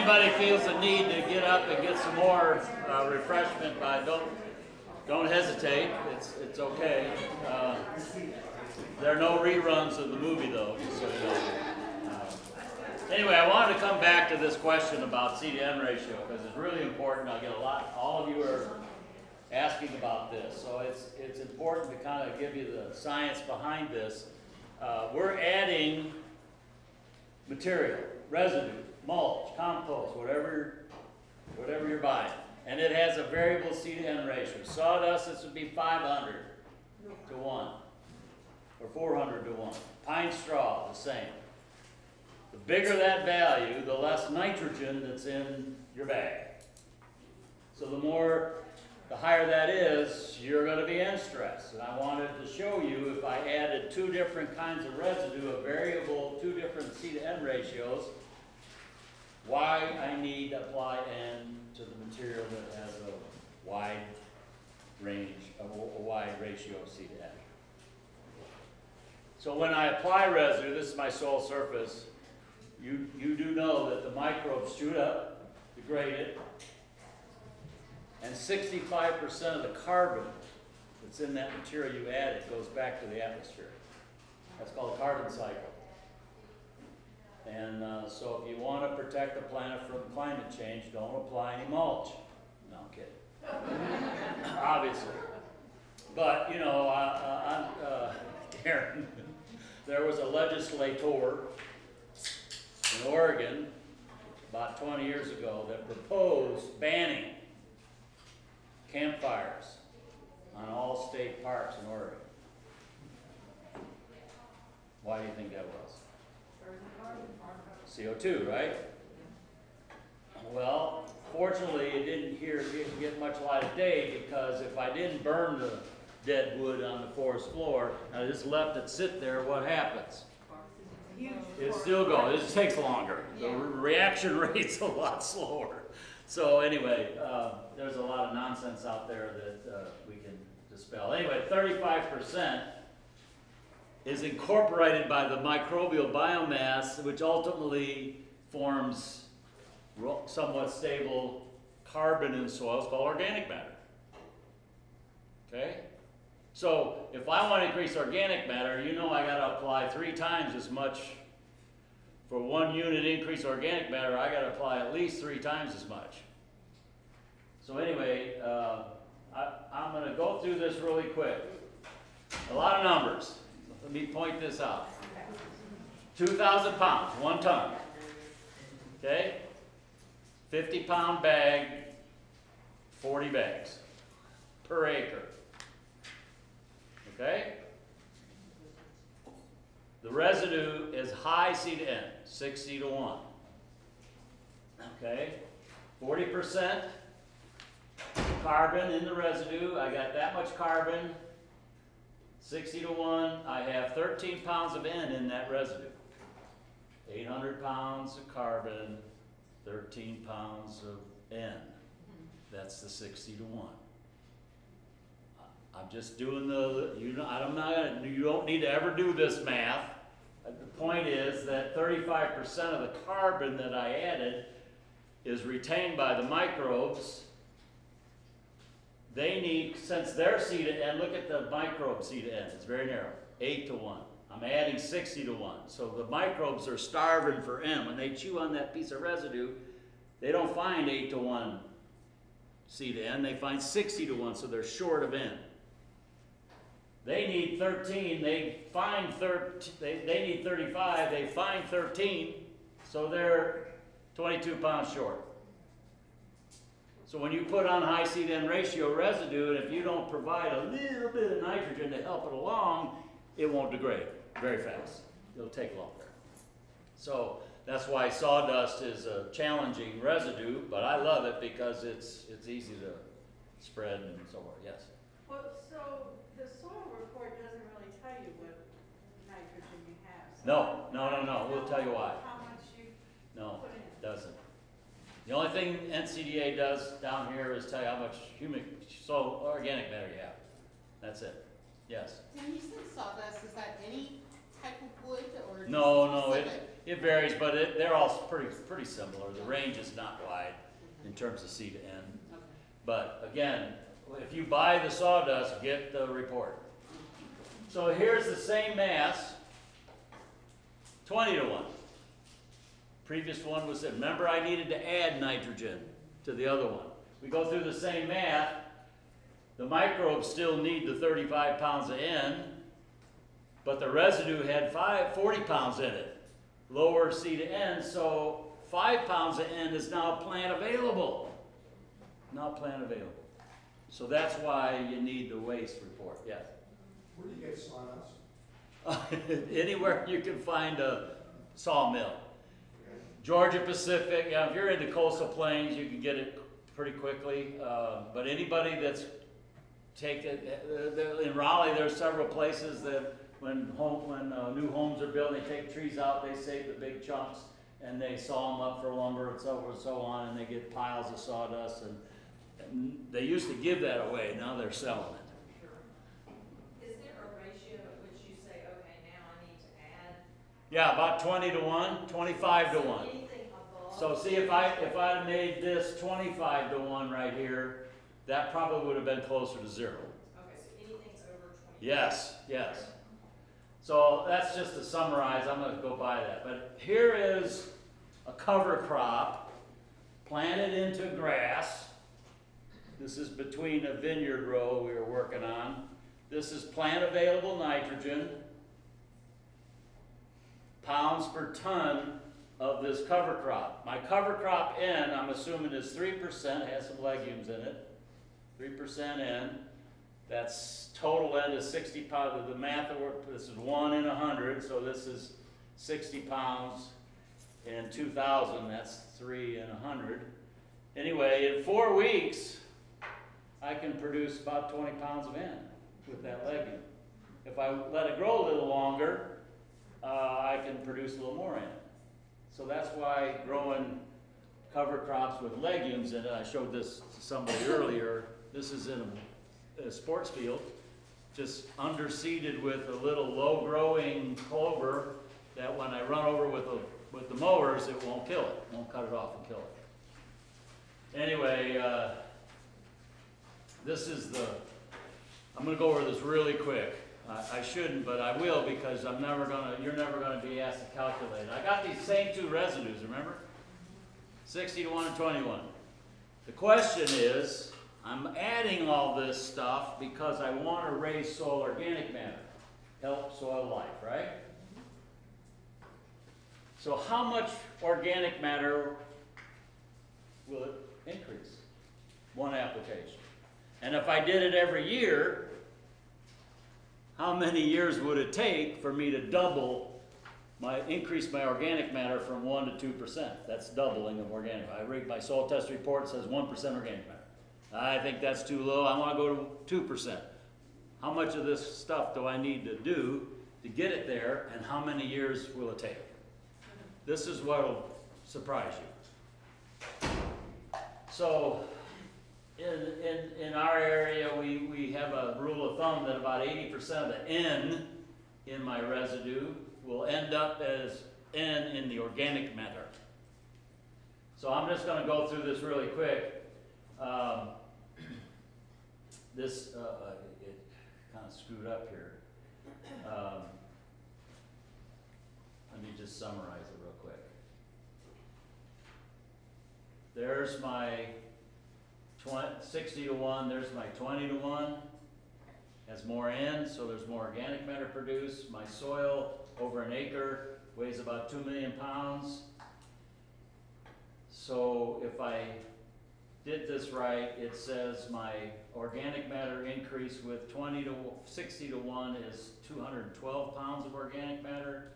anybody feels the need to get up and get some more refreshment, don't hesitate. It's okay. There are no reruns of the movie though, just so you know. Anyway, I wanted to come back to this question about C to N ratio because it's really important. I get a lot. All of you are asking about this, so it's important to kind of give you the science behind this. We're adding material, residue, mulch, compost, whatever you're buying, and it has a variable C to N ratio. Sawdust, this would be 500 to 1, or 400 to 1. Pine straw, the same. The bigger that value, the less nitrogen that's in your bag. So the higher that is, you're going to be in stress. And I wanted to show you if I added two different kinds of residue, a variable, two different C to N ratios, why I need to apply N to the material that has a wide range, a wide ratio of C to N. So when I apply residue, this is my soil surface, you do know that the microbes shoot up, degrade it, and 65% of the carbon that's in that material you added goes back to the atmosphere. That's called a carbon cycle. And so if you want to protect the planet from climate change, don't apply any mulch. No, I'm kidding. Obviously. But, you know, Karen, there was a legislator in Oregon about 20 years ago that proposed banning campfires on all state parks in Oregon. Why do you think that was? CO2, right? Well, fortunately, it didn't get much light of day because if I didn't burn the dead wood on the forest floor and I just left it sit there, what happens? It still goes. It just takes longer. The reaction rate's a lot slower. So anyway, there's a lot of nonsense out there that we can dispel. Anyway, 35% is incorporated by the microbial biomass, which ultimately forms somewhat stable carbon in soils called organic matter. Okay? So if I want to increase organic matter, you know I got to apply 3 times as much. For 1 unit increase organic matter, I got to apply at least 3 times as much. So anyway, I'm going to go through this really quick. A lot of numbers. Let me point this out. 2,000 pounds, 1 ton. Okay? 50-pound bag, 40 bags per acre. Okay? The residue is high C to N, 60 to 1. Okay? 40% carbon in the residue. I got that much carbon. 60 to 1. I have 13 pounds of N in that residue. 800 pounds of carbon, 13 pounds of N. That's the 60 to 1. I'm just doing you don't need to ever do this math. The point is that 35% of the carbon that I added is retained by the microbes. They need, since their C to N, look at the microbe C to N, it's very narrow, 8 to 1. I'm adding 60 to 1. So the microbes are starving for N. When they chew on that piece of residue, they don't find 8 to 1 C to N, they find 60 to 1, so they're short of N. They need 13, they need 35, they find 13, so they're 22 pounds short. So when you put on high C to N ratio residue, and if you don't provide a little bit of nitrogen to help it along, it won't degrade very fast. It'll take longer. So that's why sawdust is a challenging residue, but I love it because it's easy to spread and so forth. Yes? Well, so the soil report doesn't really tell you what nitrogen you have. So No. We'll tell you why. How much you put in. It doesn't. The only thing NCDA does down here is tell you how much organic matter you have. That's it. Yes? When you said sawdust, is that any type of wood or? No, specific? it varies, but they're all pretty similar. The range is not wide in terms of C to N. Okay. But again, if you buy the sawdust, get the report. So here's the same mass, 20 to 1. Previous one was, remember I needed to add nitrogen to the other one. We go through the same math. The microbes still need the 35 pounds of N, but the residue had 40 pounds in it. Lower C to N, so 5 pounds of N is now plant available. Now plant available. So that's why you need the waste report, yes. Where do you get sawdust? Anywhere you can find a sawmill. Georgia Pacific, yeah, if you're in the coastal plains, you can get it pretty quickly. But anybody that's in Raleigh, there's several places that when new homes are built, they take trees out, they save the big chunks, and they saw them up for lumber and so forth and so on, and they get piles of sawdust. And they used to give that away, now they're selling it. Is there a ratio at which you say, okay, now I need to add? Yeah, about 20 to 1, 25 to 1. Anything above? So see, if I made this 25 to 1 right here, that probably would have been closer to 0. Okay, so anything's over 20? Yes, yes. So that's just to summarize, I'm going to go by that. But here is a cover crop planted into grass. This is between a vineyard row we were working on. This is plant available nitrogen, pounds per ton of this cover crop. My cover crop N, I'm assuming is 3%, has some legumes in it. 3% N. That's total N is 60 pounds. The math of work, this is 1 in 100, so this is 60 pounds in 2,000, that's 3 in 100. Anyway, in 4 weeks, I can produce about 20 pounds of N with that legume. If I let it grow a little longer, I can produce a little more N. So that's why growing cover crops with legumes, and I showed this to somebody earlier, this is in a sports field, just underseeded with a little low-growing clover that when I run over with the mowers, it won't kill it, won't cut it off and kill it. Anyway, this is I'm going to go over this really quick. I shouldn't, but I will because you're never going to be asked to calculate. I got these same two residues, remember? 60 to 1 and 21. The question is, I'm adding all this stuff because I want to raise soil organic matter, help soil life, right? So how much organic matter will it increase? One application. And if I did it every year, how many years would it take for me to increase my organic matter from 1 to 2%? That's doubling of organic. My soil test report says 1% organic matter. I think that's too low. I want to go to 2%. How much of this stuff do I need to do to get it there, and how many years will it take? This is what will surprise you. So in our area, we have a rule of thumb that about 80% of the N in my residue will end up as N in the organic matter. So I'm just going to go through this really quick. It kind of screwed up here. Let me just summarize it real quick. There's my 60 to 1, there's my 20 to 1. Has more N, so there's more organic matter produced. My soil over an acre weighs about 2 million pounds. So if I did this right, it says my organic matter increase with 60 to 1 is 212 pounds of organic matter.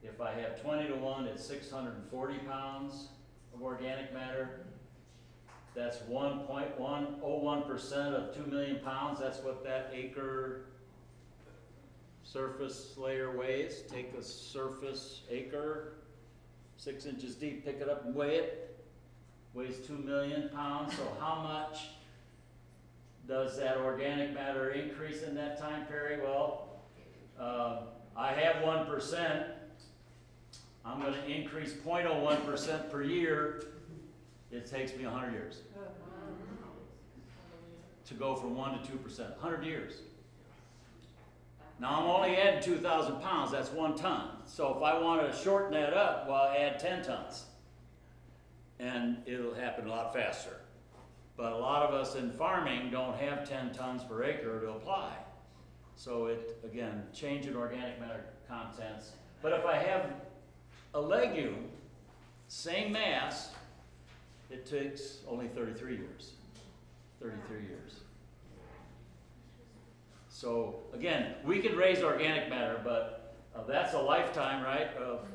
If I have 20 to 1, it's 640 pounds of organic matter. That's 1.101% of 2 million pounds. That's what that acre surface layer weighs. Take a surface acre, 6 inches deep, pick it up and weigh it. Weighs 2 million pounds. So how much does that organic matter increase in that time period? Well, I have 1%, I'm gonna increase 0.01% per year, it takes me 100 years to go from 1 to 2%, 100 years. Now I'm only adding 2,000 pounds, that's 1 ton. So if I want to shorten that up, well, I add 10 tons. And it'll happen a lot faster. But a lot of us in farming don't have 10 tons per acre to apply. So it, again, change in organic matter contents. But if I have a legume, same mass, it takes only 33 years. 33 years. So again, we can raise organic matter, but that's a lifetime, right?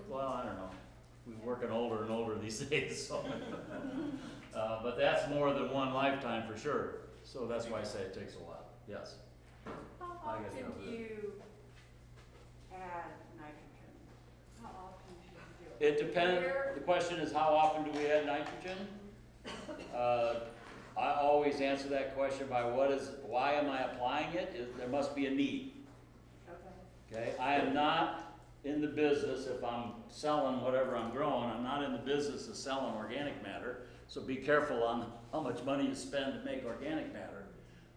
Well, I don't know. We're working older and older these days, so. But that's more than one lifetime for sure. So that's why I say it takes a while. Yes. How I often gotta go do with you add nitrogen? How often should you do It depends. The question is, how often do we add nitrogen? I always answer that question by why am I applying it? There must be a need. Okay. I am not in the business, if I'm selling whatever I'm growing, I'm not in the business of selling organic matter. So be careful on how much money you spend to make organic matter.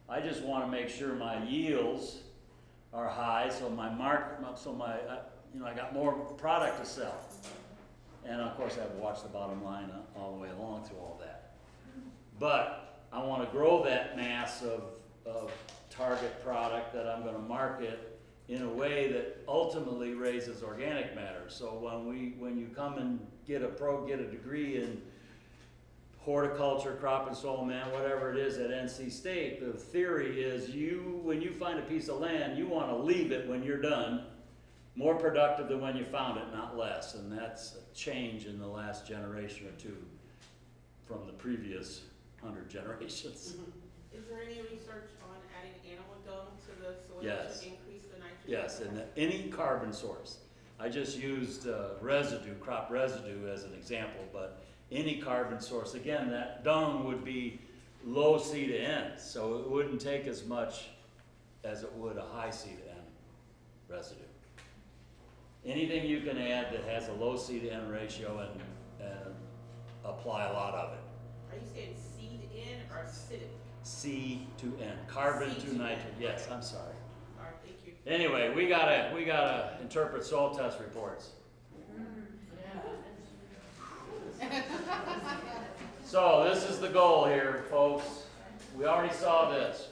I just want to make sure my yields are high, so I got more product to sell. And of course I have to watch the bottom line all the way along through all that. But I want to grow that mass of target product that I'm going to market in a way that ultimately raises organic matter. So when you come and get a degree in horticulture, crop and soil man, whatever it is at NC State, the theory is when you find a piece of land, you want to leave it when you're done more productive than when you found it, not less. And that's a change in the last generation or two from the previous 100 generations. Is there any research on adding animal dung to the soil Yes. to increase the nitrogen? Yes, and any carbon source. I just used residue, crop residue as an example, but any carbon source, again, that dung would be low C to N, so it wouldn't take as much as it would a high C to N residue. Anything you can add that has a low C to N ratio and apply a lot of it. Are you saying C to N or acidic? C to N, carbon C to to N. nitrogen. Yes, I'm sorry. All right, thank you. Anyway, we gotta interpret soil test reports. So this is the goal here, folks. We already saw this.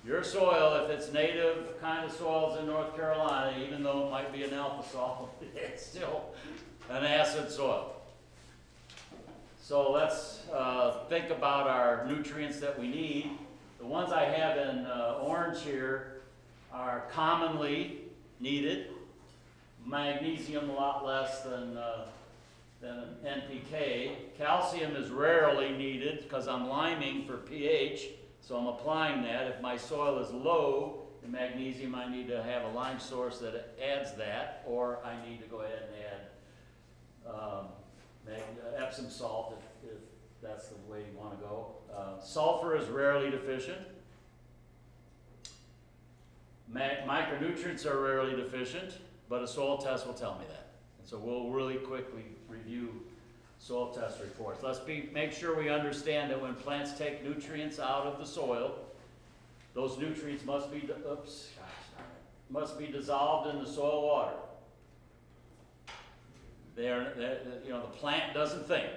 Your soil, if it's native kind of soils in North Carolina, even though it might be an alpha soil, it's still an acid soil. So let's think about our nutrients that we need. The ones I have in orange here are commonly needed. Magnesium a lot less than NPK. Calcium is rarely needed because I'm liming for pH, so I'm applying that. If my soil is low in magnesium, I need to have a lime source that adds that, or I need to go ahead and add Epsom salt if that's the way you want to go. Sulfur is rarely deficient. Micronutrients are rarely deficient, but a soil test will tell me that. And so we'll really quickly review soil test reports. Let's make sure we understand that when plants take nutrients out of the soil, those nutrients must be dissolved in the soil water. The plant doesn't think.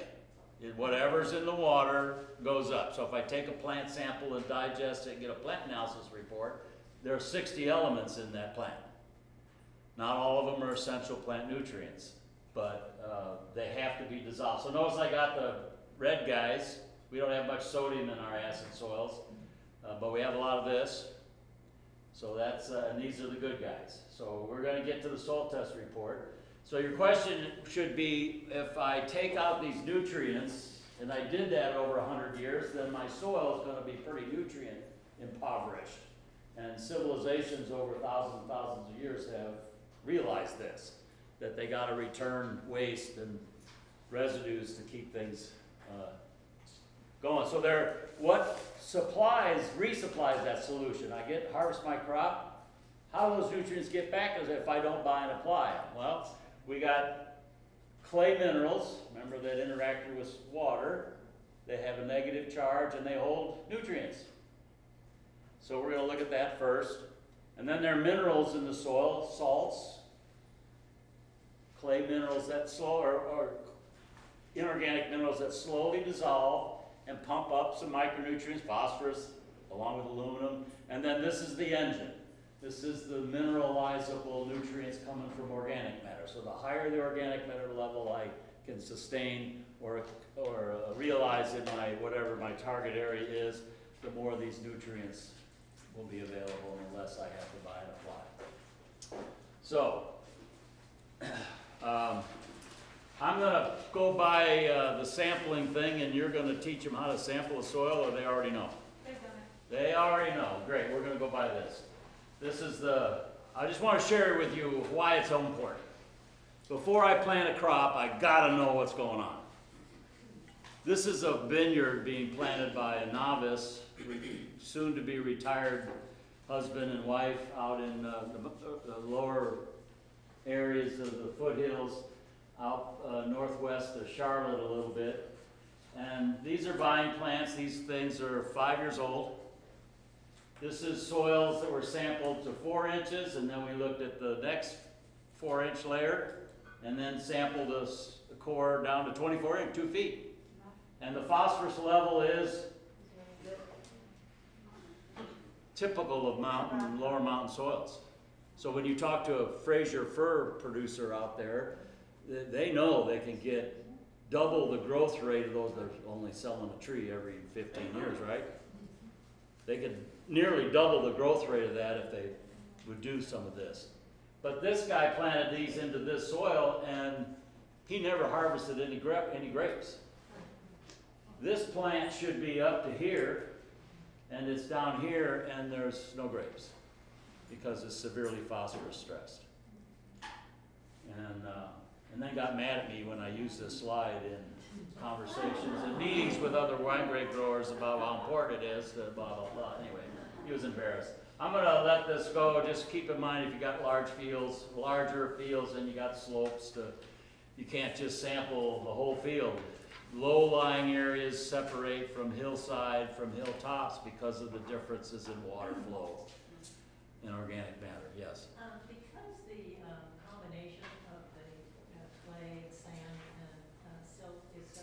Whatever's in the water goes up. So if I take a plant sample and digest it and get a plant analysis report, there are 60 elements in that plant. Not all of them are essential plant nutrients, but they have to be dissolved. So notice I got the red guys. We don't have much sodium in our acid soils, but we have a lot of this. So that's, and these are the good guys. So we're going to get to the soil test report. So your question should be, if I take out these nutrients, and I did that over 100 years, then my soil is going to be pretty nutrient impoverished. And civilizations over thousands and thousands of years have realized this, that they got to return waste and residues to keep things going. So what resupplies that solution? I harvest my crop, how do those nutrients get back if I don't buy and apply them? Well, we got clay minerals, remember that interacted with water. They have a negative charge and they hold nutrients. So we're going to look at that first. And then there are minerals in the soil, salts, clay minerals that or inorganic minerals that slowly dissolve and pump up some micronutrients, phosphorus, along with aluminum. And then this is the engine. This is the mineralizable nutrients coming from organic matter. So the higher the organic matter level I can sustain or realize in my, whatever my target area is, the more these nutrients will be available and the less I have to buy and apply. So, I'm going to go by the sampling thing, and you're going to teach them how to sample a soil, or they already know? They've done it. They already know. Great, we're going to go by this. This is I just want to share with you why it's so important. Before I plant a crop, I got to know what's going on. This is a vineyard being planted by a novice, soon to be retired husband and wife out in the lower areas of the foothills out northwest of Charlotte a little bit. And these are vine plants. These things are 5 years old. This is soils that were sampled to 4 inches, and then we looked at the next 4-inch layer, and then sampled the core down to 24 inch, 2 feet. And the phosphorus level is typical of mountain, lower mountain soils. So when you talk to a Fraser fir producer out there, they know they can get double the growth rate of those that are only selling a tree every 15 years, right? They could nearly double the growth rate of that if they would do some of this. But this guy planted these into this soil, and he never harvested any grapes. This plant should be up to here, and it's down here, and there's no grapes because it's severely phosphorus stressed. And then got mad at me when I used this slide in conversations and meetings with other wine grape growers about how important it is to blah, blah, blah. Anyway, he was embarrassed. I'm going to let this go. Just keep in mind, if you got larger fields, and you got slopes, you can't just sample the whole field. Low-lying areas separate from hillside, from hilltops because of the differences in water flow and organic matter. Yes? Because the combination of the clay, sand, and silt is so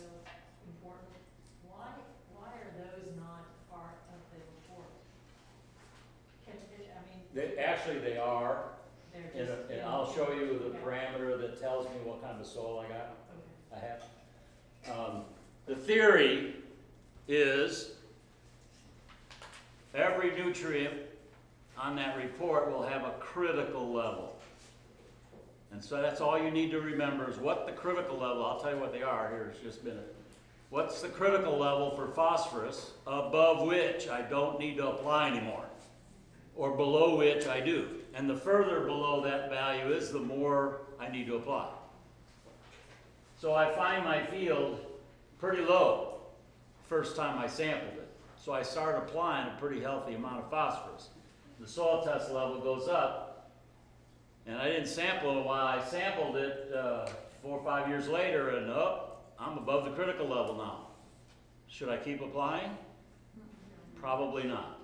important, why are those not part of the report? Actually, they are. They're just And I'll show you the parameter that tells me what kind of soil I got. Okay. I have. The theory is every nutrient on that report will have a critical level. And so that's all you need to remember is what the critical level, I'll tell you what they are here in just a minute. What's the critical level for phosphorus above which I don't need to apply anymore, or below which I do. And the further below that value is, the more I need to apply. So I find my field pretty low first time I sampled it. So I start applying a pretty healthy amount of phosphorus. The soil test level goes up, and I didn't sample it while I sampled it 4 or 5 years later, and I'm above the critical level now. Should I keep applying? Probably not.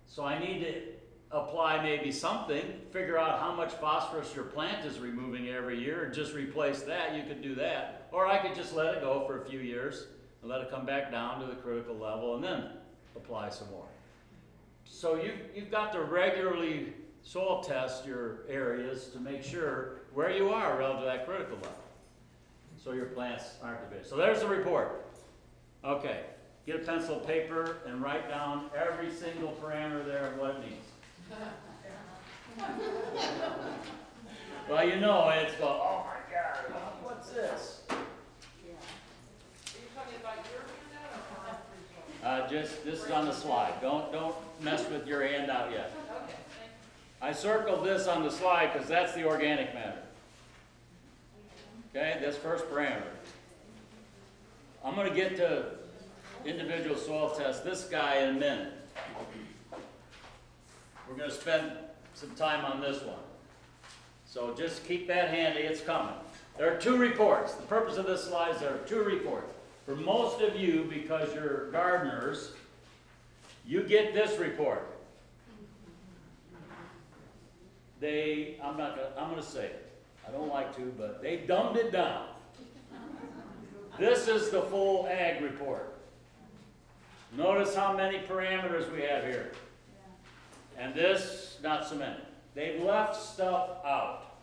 So I need to apply maybe something, figure out how much phosphorus your plant is removing every year, and just replace that. You could do that. Or I could just let it go for a few years and let it come back down to the critical level and then apply some more. So you've got to regularly soil test your areas to make sure where you are relative to that critical level, so your plants aren't divided. So there's the report. Okay, get a pencil and paper and write down every single parameter there and what it means. Well, you know it's go, oh my God, what's this? Are you talking about your handout or This is on the slide. Don't mess with your handout yet. Okay, I circled this on the slide because that's the organic matter. Okay, this first parameter. I'm going to get to individual soil tests, this guy in a minute. We're going to spend some time on this one. So just keep that handy, it's coming. There are 2 reports. The purpose of this slide is there are 2 reports. For most of you, because you're gardeners, you get this report. I'm gonna say it. I don't like to, but they dumbed it down. This is the full ag report. Notice how many parameters we have here. And this, not so many. They've left stuff out.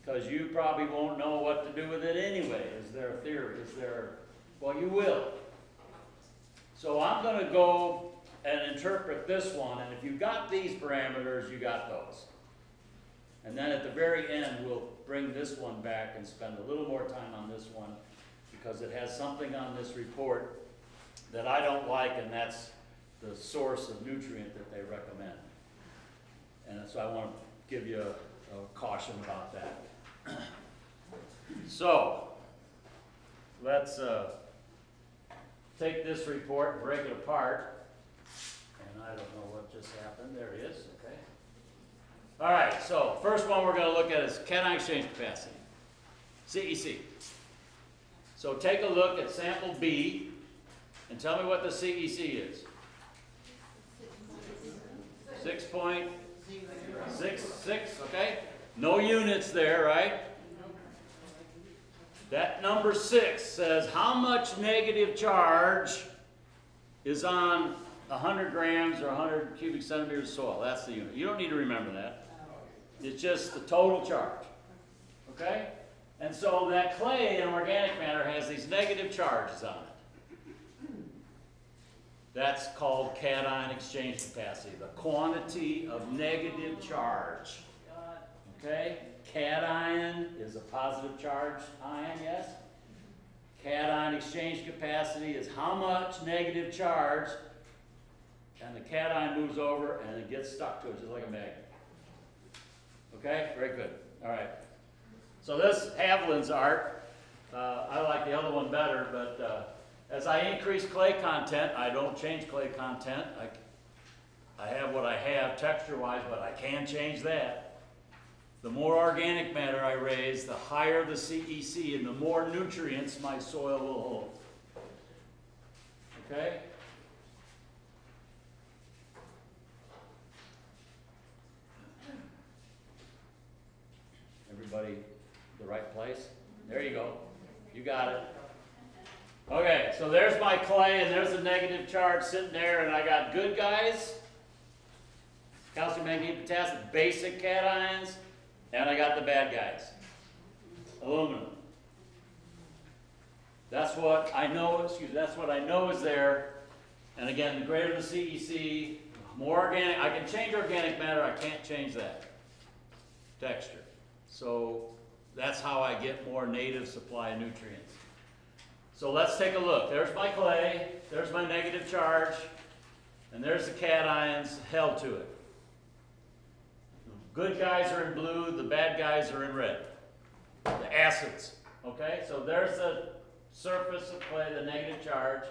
Because you probably won't know what to do with it anyway. Is there a theory? Well, you will. So I'm going to go and interpret this one, and if you got these parameters, you got those. And then at the very end, we'll bring this one back and spend a little more time on this one, because it has something on this report that I don't like, and that's the source of nutrient that they recommend. And so I want to give you a caution about that. So, let's take this report and break it apart. And I don't know what just happened. There it is, okay. All right, so first one we're going to look at is cation exchange capacity, CEC. So take a look at sample B and tell me what the CEC is. 6.66, okay? No units there, right? That number 6 says how much negative charge is on 100 grams or 100 cubic centimeters of soil. That's the unit. You don't need to remember that. It's just the total charge, okay? And so that clay in organic matter has these negative charges on it. That's called cation exchange capacity, the quantity of negative charge. Okay? Cation is a positive charge ion, yes? Cation exchange capacity is how much negative charge, and the cation moves over and it gets stuck to it just like a magnet. Okay? Very good. All right. So this Havlin's art, I like the other one better, but as I increase clay content, I don't change clay content. I have what I have texture-wise, but I can change that. The more organic matter I raise, the higher the CEC and the more nutrients my soil will hold. Okay? Everybody the right place? There you go. You got it. Okay, so there's my clay, and there's a negative charge sitting there, and I got good guys, calcium, magnesium, potassium, basic cations, and I got the bad guys, aluminum. That's what I know, that's what I know is there. And again, the greater the CEC, more organic, I can change organic matter, I can't change that texture. So that's how I get more native supply of nutrients. So let's take a look. There's my clay, there's my negative charge, and there's the cations held to it. The good guys are in blue, the bad guys are in red. The acids, okay? So there's the surface of clay, the negative charge.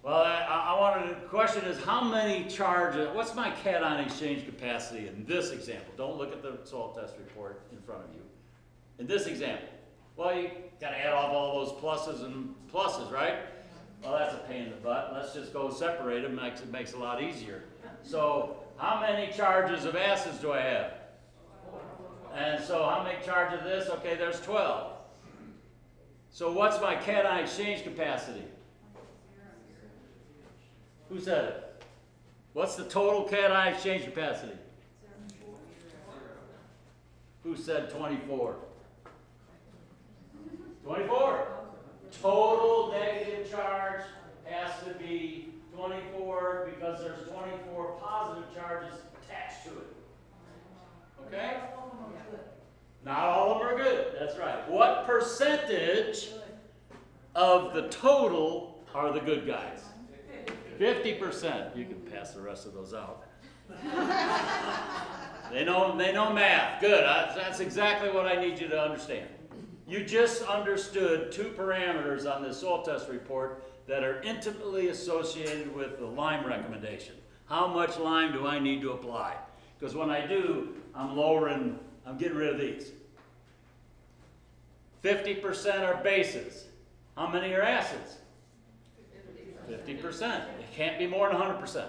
Well, the question is how many charges, what's my cation exchange capacity in this example? Don't look at the soil test report in front of you. In this example, well, you got to add off all those pluses and pluses, right? Well, that's a pain in the butt. Let's just go separate them. It makes it a lot easier. So how many charges of acids do I have? And so how many charges of this? Okay, there's 12. So what's my cation exchange capacity? Who said it? What's the total cation exchange capacity? Who said 24? 24. Total negative charge has to be 24 because there's 24 positive charges attached to it. Okay? Not all of them are good. That's right. What percentage of the total are the good guys? 50%. You can pass the rest of those out. They know math. Good. That's exactly what I need you to understand. You just understood 2 parameters on the soil test report that are intimately associated with the lime recommendation. How much lime do I need to apply? Because when I do, I'm getting rid of these. 50% are bases. How many are acids? 50%. It can't be more than 100%.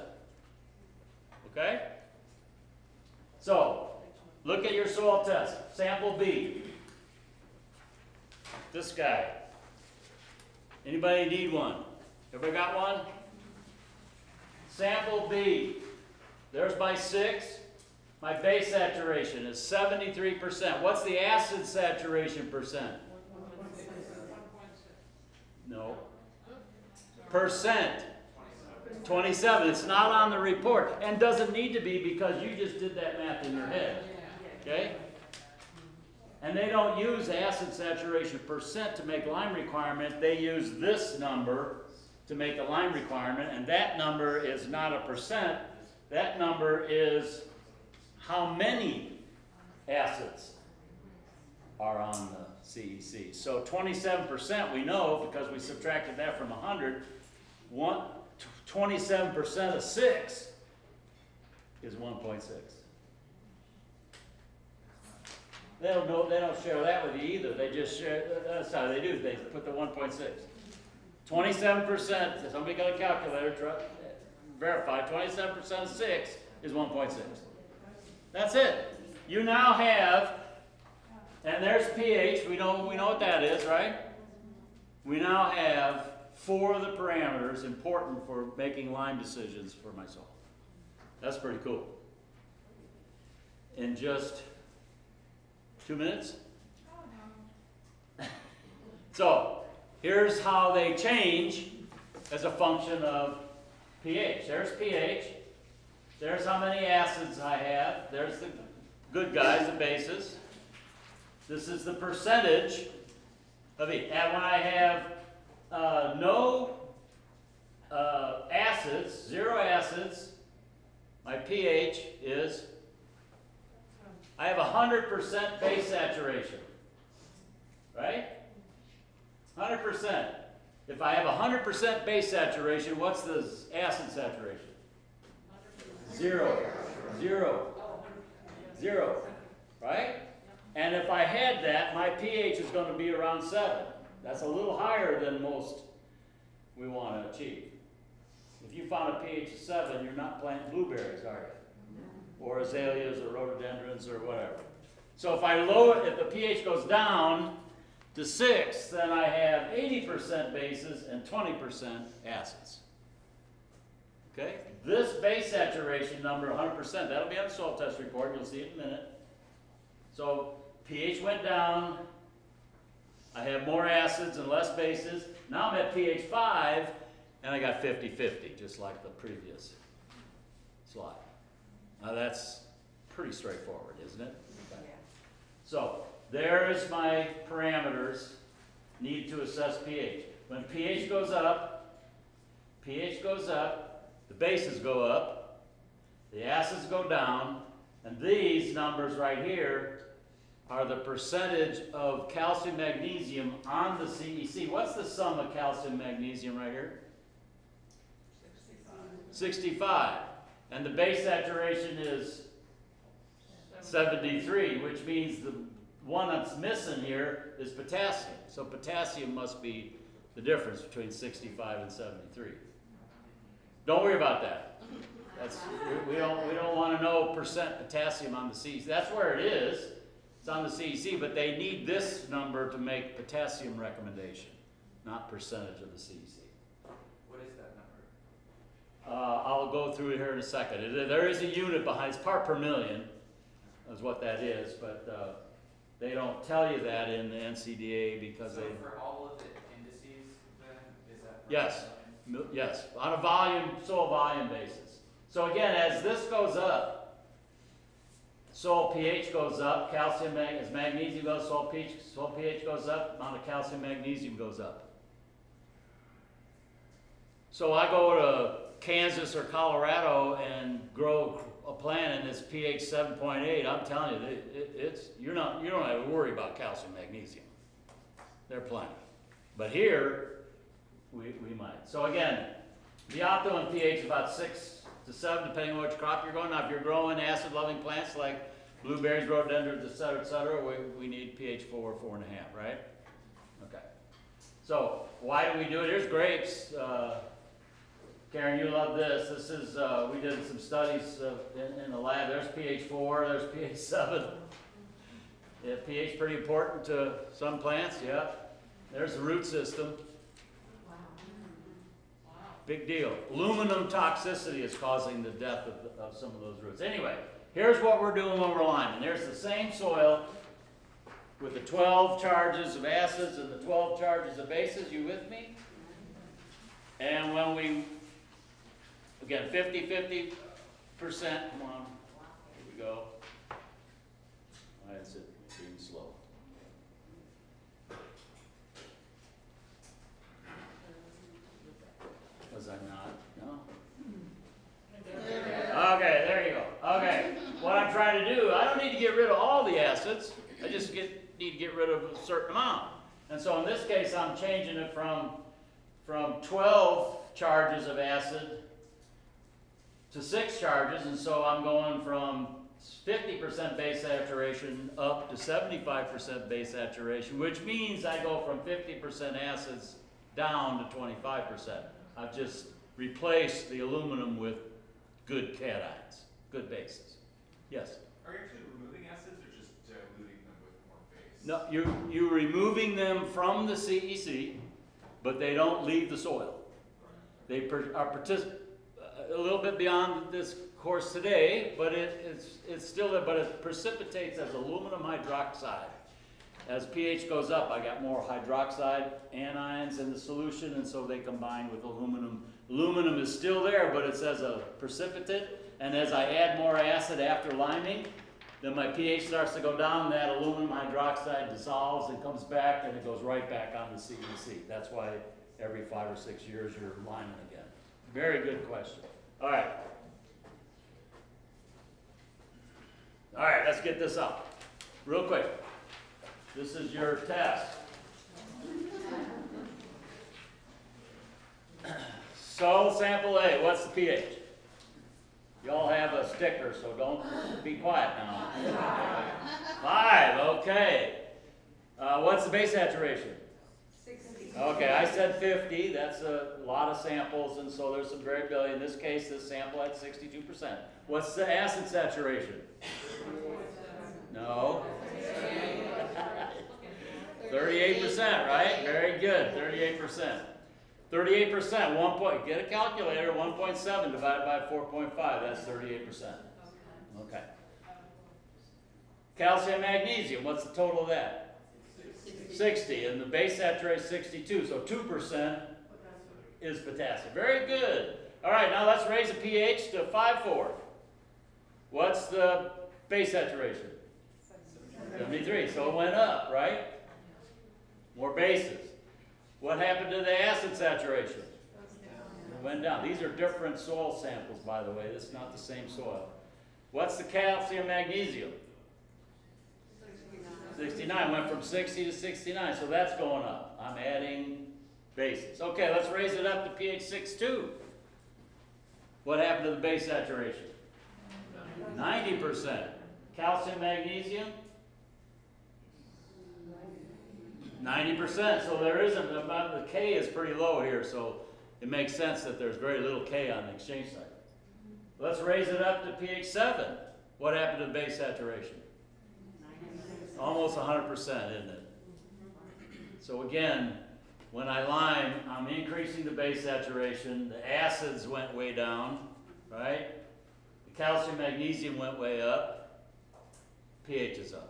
Okay? So, look at your soil test. Sample B. This guy. Anybody need one? Everybody got one? Sample B. There's my 6. My base saturation is 73%. What's the acid saturation percent? No. Percent. 27. It's not on the report. And doesn't need to be because you just did that math in your head. Okay? And they don't use acid saturation percent to make lime requirement. They use this number to make the lime requirement. And that number is not a percent. That number is how many acids are on the CEC. So 27% we know because we subtracted that from 100. 27% of 6 is 1.6. They don't share that with you either. They just share, that's how they do. They put the 1.6. 27%, somebody got a calculator, verify, 27% of 6 is 1.6. That's it. You now have, and there's pH, we know what that is, right? We now have 4 of the parameters important for making lime decisions for my soil. That's pretty cool. In just 2 minutes? Oh, no. So, here's how they change as a function of pH. There's pH. There's how many acids I have. There's the good guys, the bases. This is the percentage of each. And when I have no acids, 0 acids, my pH is, I have 100% base saturation, right? 100%. If I have 100% base saturation, what's the acid saturation? 0, 0, 0, right? And if I had that, my pH is going to be around 7. That's a little higher than most we want to achieve. If you found a pH of 7, you're not planting blueberries, are you? Or azaleas or rhododendrons or whatever. So if the pH goes down to 6, then I have 80% bases and 20% acids. Okay? This base saturation number, 100%, that'll be on the soil test report. You'll see it in a minute. So pH went down. I have more acids and less bases. Now I'm at pH 5, and I got 50-50, just like the previous slide. Now that's pretty straightforward, isn't it? Okay. So there's my parameters need to assess pH. When pH goes up, the bases go up, the acids go down, and these numbers right here are the percentage of calcium magnesium on the CEC. What's the sum of calcium magnesium right here? 65. And the base saturation is 73, which means the one that's missing here is potassium. So potassium must be the difference between 65 and 73. Don't worry about that. We don't want to know percent potassium on the CEC. That's where it is. It's on the CEC, but they need this number to make potassium recommendation, not percentage of the CEC. What is that number? I'll go through it here in a second. There is a unit behind, it's part per million, is what that is, but they don't tell you that in the NCDA because so for all of the indices, then, is that per yes, million? yes, on a soil volume basis. So again, as this goes up, soil pH goes up, calcium, as magnesium goes, soil pH goes up, amount of calcium, magnesium goes up. So I go to Kansas or Colorado and grow a plant and it's pH 7.8. I'm telling you, you don't have to worry about calcium, magnesium. They're plenty. But here, we might. So again, the optimum pH is about 6 to to 7, depending on which crop you're growing. Now, if you're growing acid-loving plants like blueberries, rhododendrons, et cetera, we need pH 4, 4.5, right? Okay. So why do we do it? Here's grapes. Karen, you love this. This is, we did some studies in the lab. There's pH 4, there's pH 7. Yeah, pH pretty important to some plants, yeah. There's the root system. Big deal. Aluminum toxicity is causing the death of some of those roots. Anyway, here's what we're doing when we're liming. There's the same soil with the 12 charges of acids and the 12 charges of bases. You with me? And when we, again, 50-50%, come on, here we go. Why is it being slow? Was I not? No? Okay, there you go. Okay, what I'm trying to do, I don't need to get rid of all the acids. I just need to get rid of a certain amount. And so in this case, I'm changing it from 12 charges of acid to 6 charges, and so I'm going from 50% base saturation up to 75% base saturation, which means I go from 50% acids down to 25%. I've just replaced the aluminum with good cations, good bases. Yes? Are you actually removing acids or just diluting them with more base? No, you're removing them from the CEC, but they don't leave the soil. They are a little bit beyond this course today, but it's still there, but it precipitates as aluminum hydroxide. As pH goes up, I got more hydroxide anions in the solution, and so they combine with aluminum. Aluminum is still there, but it's as a precipitate, and as I add more acid after liming, then my pH starts to go down, and that aluminum hydroxide dissolves and comes back, and it goes right back on the CEC. That's why every 5 or 6 years you're liming again. Very good question. All right. All right, let's get this up real quick. This is your test. So, sample A, what's the pH? You all have a sticker, so don't be quiet now. 5, okay. What's the base saturation? 60. Okay, I said 50. That's a lot of samples, and so there's some variability. In this case, this sample had 62%. What's the acid saturation? No. 38%, right? Very good, 38%. 38%, 1 point, get a calculator, 1.7 divided by 4.5, that's 38%. Okay. Calcium, magnesium, what's the total of that? 60, and the base saturation is 62, so 2% is potassium. Very good. All right, now let's raise the pH to 5.4. What's the base saturation? 73, so it went up, right? More bases. What happened to the acid saturation? It went down. These are different soil samples, by the way. This is not the same soil. What's the calcium, magnesium? 69. Went from 60 to 69, so that's going up. I'm adding bases. Okay, let's raise it up to pH 6.2. What happened to the base saturation? 90%. Calcium, magnesium? 90%, so there isn't, the K is pretty low here, so it makes sense that there's very little K on the exchange site. Let's raise it up to pH 7. What happened to the base saturation? Almost 100%, isn't it? So again, when I lime, I'm increasing the base saturation, the acids went way down, right? The calcium, magnesium went way up, pH is up.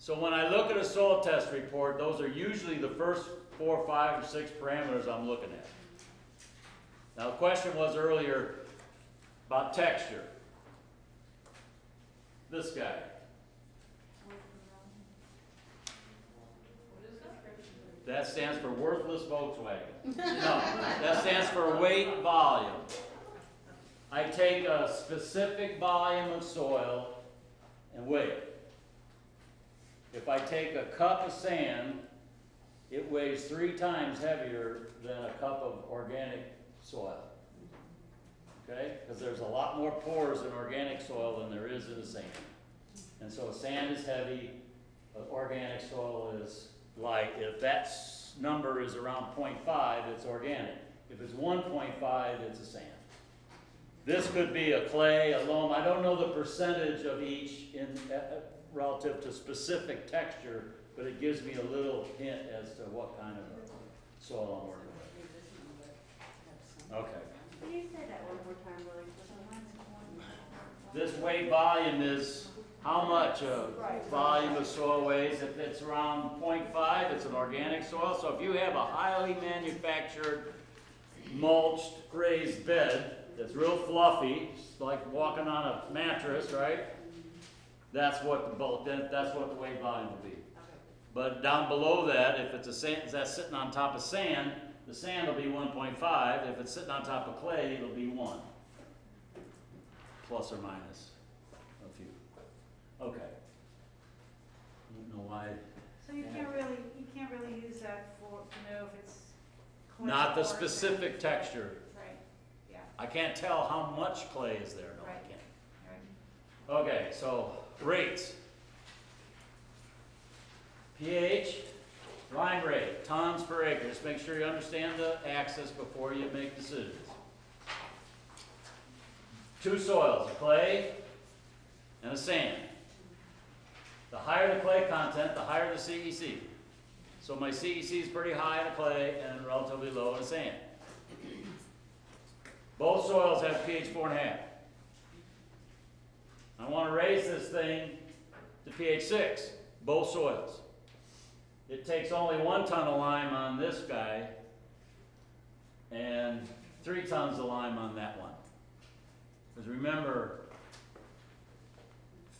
So when I look at a soil test report, those are usually the first 4, 5, or 6 parameters I'm looking at. Now the question was earlier about texture. This guy. That stands for worthless Volkswagen. No, that stands for weight volume. I take a specific volume of soil and weigh it. If I take a cup of sand, it weighs 3 times heavier than a cup of organic soil. okay? Because there's a lot more pores in organic soil than there is in the sand. And so sand is heavy, organic soil is light. If that number is around 0.5, it's organic. If it's 1.5, it's a sand. This could be a clay, a loam. I don't know the percentage of each in relative to specific texture, but it gives me a little hint as to what kind of soil I'm working with. Okay. Can you say that one more time, really? This weight volume is how much volume of soil weighs. If it's around 0.5, it's an organic soil. So if you have a highly manufactured, mulched, raised bed that's real fluffy, it's like walking on a mattress, right? That's what the weight volume will be. But down below that, if it's a sand that's sitting on top of sand, the sand will be 1.5. If it's sitting on top of clay, it'll be 1. Plus or minus a few. Okay. I don't know why. So you can't really use that to know if it's clay Not the or- specific texture. Right, yeah, I can't tell how much clay is there. No, I Right. can't. right. Okay, so rates. pH, lime rate, tons per acre. Just make sure you understand the axis before you make decisions. Two soils, a clay and a sand. The higher the clay content, the higher the CEC. So my CEC is pretty high in a clay and relatively low in a sand. Both soils have pH 4.5. I want to raise this thing to pH 6, both soils. It takes only 1 ton of lime on this guy and 3 tons of lime on that one. Because remember,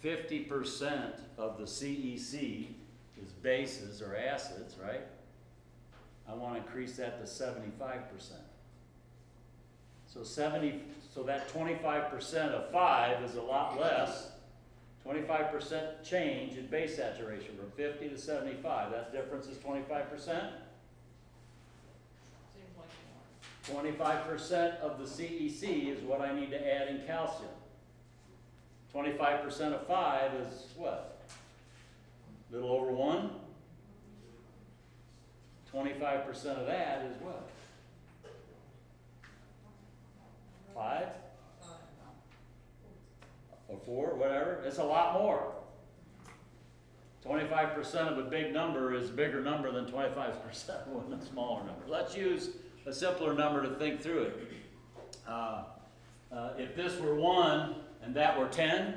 50% of the CEC is bases or acids, right? I want to increase that to 75%. So that 25% of 5 is a lot less. 25% change in base saturation from 50 to 75. That difference is 25%. Seems like more. 25% of the CEC is what I need to add in calcium. 25% of 5 is what? A little over 1? 25% of that is what? 5? Or 4, whatever. It's a lot more. 25% of a big number is a bigger number than 25% of a smaller number. Let's use a simpler number to think through it. If this were 1 and that were 10,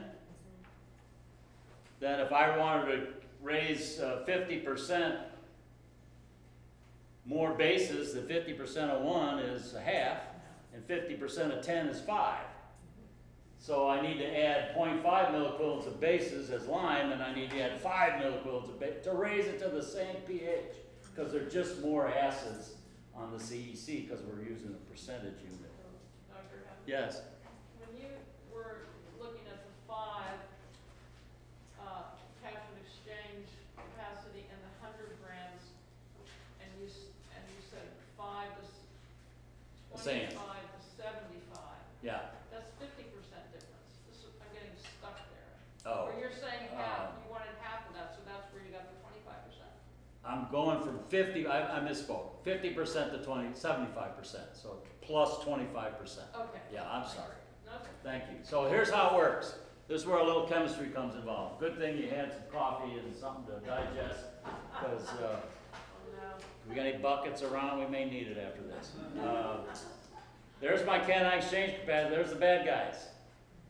then if I wanted to raise 50% more bases, the 50% of 1 is a half, and 50% of 10 is 5. So I need to add 0.5 milliequivalents of bases as lime, and I need to add 5 milliequivalents of bases to raise it to the same pH, because they're just more acids on the CEC, because we're using a percentage unit. Dr. Havlin? Yes? When you were looking at the 5 cation exchange capacity and the 100 grams, and you said 5 to Same. 25 to 75. Yeah. That's 50% difference. I'm getting stuck there. Oh. Or you're saying half, you wanted half of that, so that's where you got the 25%. I'm going from 50, I misspoke, 50% to 75%, so plus 25%. Okay. Yeah, I'm sorry. Okay. Thank you. So here's how it works. This is where a little chemistry comes involved. Good thing you had some coffee and something to digest, because Oh, no. we got any buckets around, we may need it after this. There's my cation exchange capacity. There's the bad guys.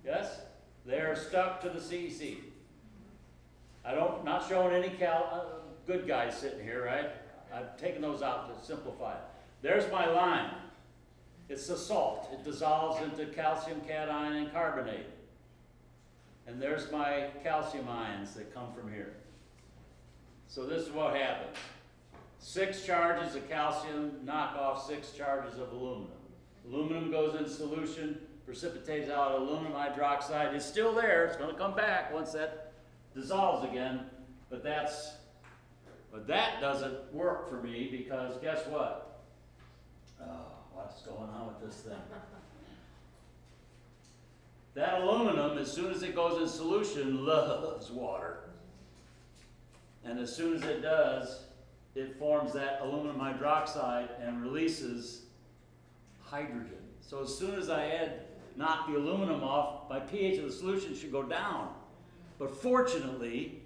Yes? They're stuck to the CEC. Not showing any good guys sitting here, right? I've taken those out to simplify it. There's my lime. It's the salt. It dissolves into calcium cation and carbonate. And there's my calcium ions that come from here. So this is what happens. 6 charges of calcium knock off 6 charges of aluminum. Aluminum goes in solution, precipitates out aluminum hydroxide. It's still there. It's going to come back once that dissolves again. But that doesn't work for me, because guess what? Oh, what's going on with this thing? That aluminum, as soon as it goes in solution, loves water. And as soon as it does, it forms that aluminum hydroxide and releases hydrogen. So as soon as I knock the aluminum off, my pH of the solution should go down. But fortunately,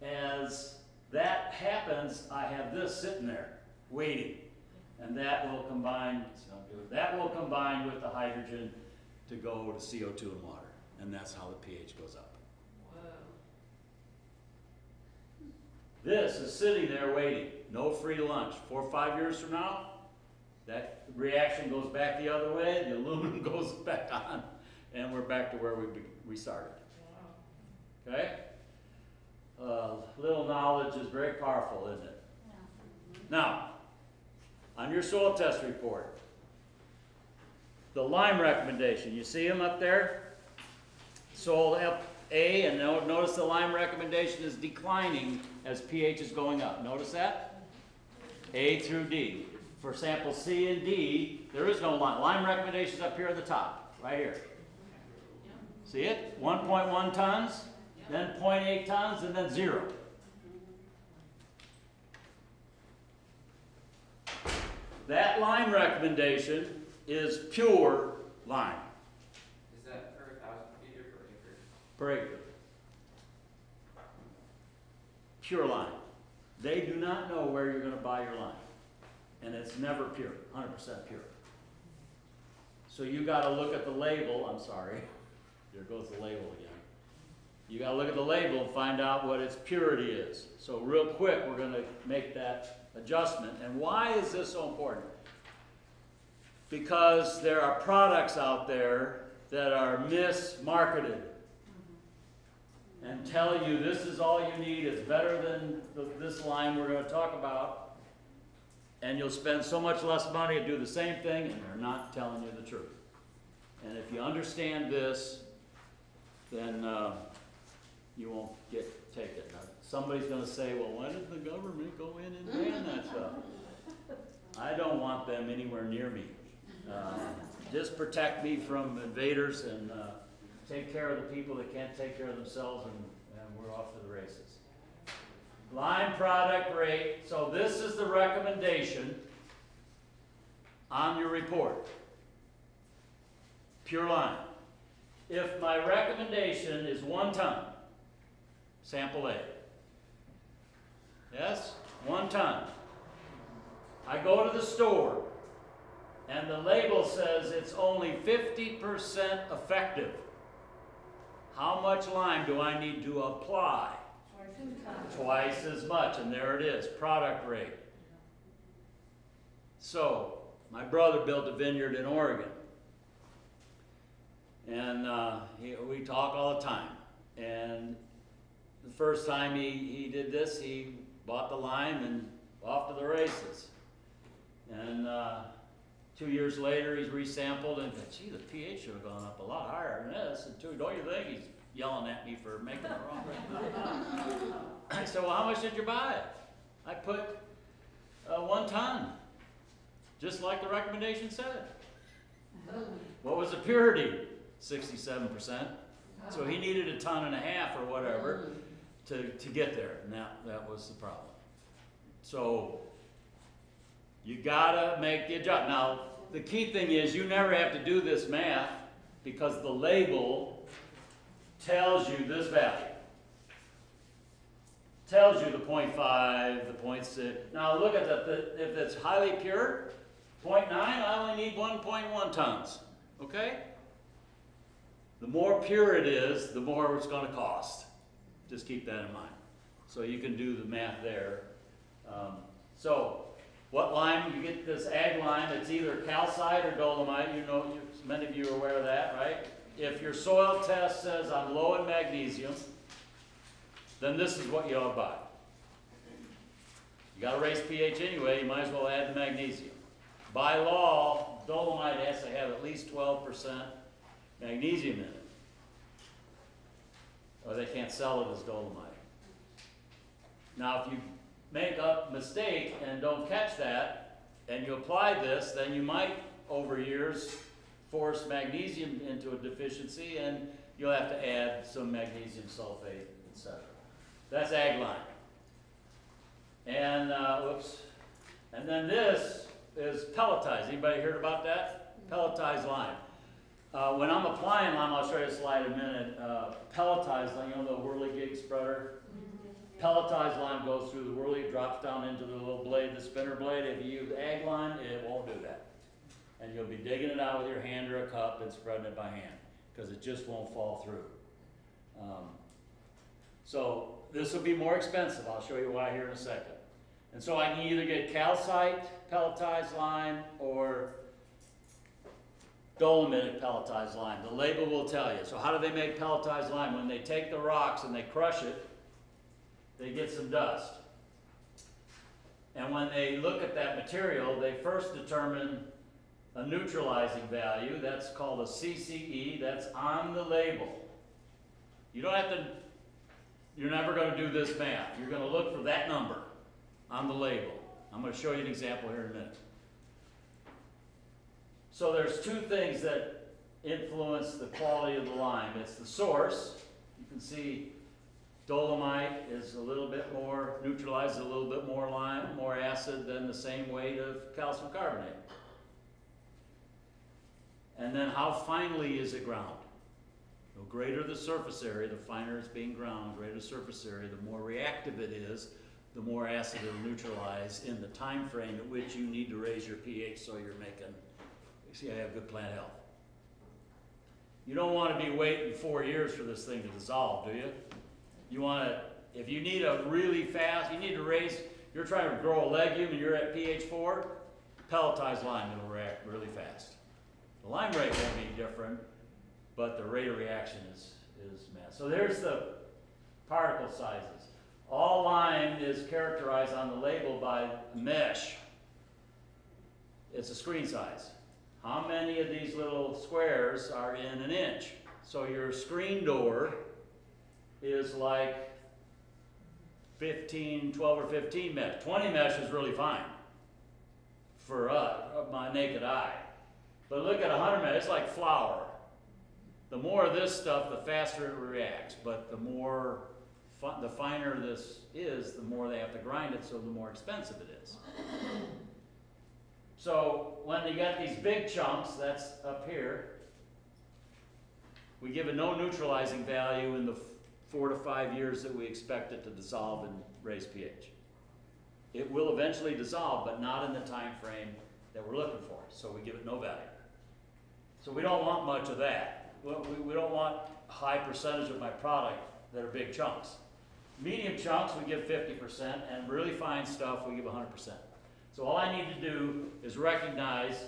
as that happens, I have this sitting there, waiting. And that will combine with the hydrogen to go to CO2 and water. And that's how the pH goes up. Whoa. This is sitting there waiting, no free lunch. 4 or 5 years from now, that reaction goes back the other way, the aluminum goes back on, and we're back to where we started. Wow. Okay? Little knowledge is very powerful, isn't it? Now, on your soil test report, the lime recommendation, you see them up there? Soil A, and notice the lime recommendation is declining as pH is going up. Notice that? A through D. For sample C and D, there is no lime. Lime recommendations up here at the top, right here. See it? 1.1 tons, then 0.8 tons, and then 0. That lime recommendation is pure lime. Is that per 1,000 feet or per acre? Per acre. Pure lime. They do not know where you're going to buy your lime. And it's never pure, 100% pure. So you got to look at the label. I'm sorry. There goes the label again. You got to look at the label and find out what its purity is. So real quick, we're going to make that adjustment. And why is this so important? Because there are products out there that are mismarketed and tell you this is all you need, it's better than this lime we're going to talk about, and you'll spend so much less money to do the same thing, and they're not telling you the truth. And if you understand this, then you won't take it. Now, somebody's going to say, well, why did the government go in and ban that stuff? I don't want them anywhere near me. Just protect me from invaders and take care of the people that can't take care of themselves, and we're off to the races. Lime product rate. So this is the recommendation on your report. Pure lime. If my recommendation is 1 ton, sample A. Yes? 1 ton. I go to the store, and the label says it's only 50% effective. How much lime do I need to apply? Twice as much, and there it is, product rate. So, my brother built a vineyard in Oregon, and we talk all the time. And the first time he did this, he bought the lime and off to the races. And 2 years later, he's resampled, and gee, the pH should have gone up a lot higher than this. And don't you think? He's yelling at me for making it wrong. I said, well, how much did you buy it? I put 1 ton, just like the recommendation said. What was the purity? 67%. So he needed 1.5 tons or whatever to get there, and that was the problem. So you gotta make the adjustment. Now, the key thing is you never have to do this math because the label tells you this value. Tells you the 0.5, the 0.6. Now look at that. If it's highly pure, 0.9, I only need 1.1 tons. Okay? The more pure it is, the more it's going to cost. Just keep that in mind. So you can do the math there. So what lime? You get this ag lime. It's either calcite or dolomite. You know, many of you are aware of that, right? If your soil test says I'm low in magnesium, then this is what you ought to buy. You got to raise pH anyway, you might as well add the magnesium. By law, dolomite has to have at least 12% magnesium in it, or they can't sell it as dolomite. Now, if you make a mistake and don't catch that, and you apply this, then you might, over years, force magnesium into a deficiency, and you'll have to add some magnesium sulfate, etc. That's ag lime. And, and then this is pelletized. Anybody heard about that? Pelletized lime. When I'm applying lime, I'll show you a slide in a minute. Pelletized lime, you know the whirligig spreader? Pelletized lime goes through the whirly, drops down into the little blade, the spinner blade. If you use ag lime, it won't do that. And you'll be digging it out with your hand or a cup and spreading it by hand, because it just won't fall through. So this will be more expensive. I'll show you why here in a second. And so I can either get calcite pelletized lime or dolomitic pelletized lime. The label will tell you. So how do they make pelletized lime? When they take the rocks and they crush it, they get some dust. And when they look at that material, they first determine a neutralizing value. That's called a CCE. That's on the label. You don't have to, you're never going to do this math. You're going to look for that number on the label. I'm going to show you an example here in a minute. So there's two things that influence the quality of the lime. It's the source. You can see dolomite is a little bit more, neutralizes a little bit more lime, more acid than the same weight of calcium carbonate. And then how finely is it ground? The greater the surface area, the finer it's being ground, greater surface area, the more reactive it is, the more acid it will neutralize in the time frame at which you need to raise your pH so you're making, you have good plant health. You don't want to be waiting 4 years for this thing to dissolve, do you? You want to, if you need a really fast, you need to raise, you're trying to grow a legume and you're at pH 4, pelletized lime, it'll react really fast. The lime rate won't be different, but the rate of reaction is massive. So there's the particle sizes. All lime is characterized on the label by mesh. It's a screen size. How many of these little squares are in an inch? So your screen door is like 12 or 15 mesh. 20 mesh is really fine for my naked eye. But look at 100 mesh, it's like flour. The more of this stuff, the faster it reacts. But the more, the finer this is, the more they have to grind it, so the more expensive it is. So when you got these big chunks, that's up here, we give it no neutralizing value in the 4 to 5 years that we expect it to dissolve and raise pH. It will eventually dissolve, but not in the time frame that we're looking for. So we give it no value. So we don't want much of that. We don't want a high percentage of my product that are big chunks. Medium chunks, we give 50%, and really fine stuff, we give 100%. So all I need to do is recognize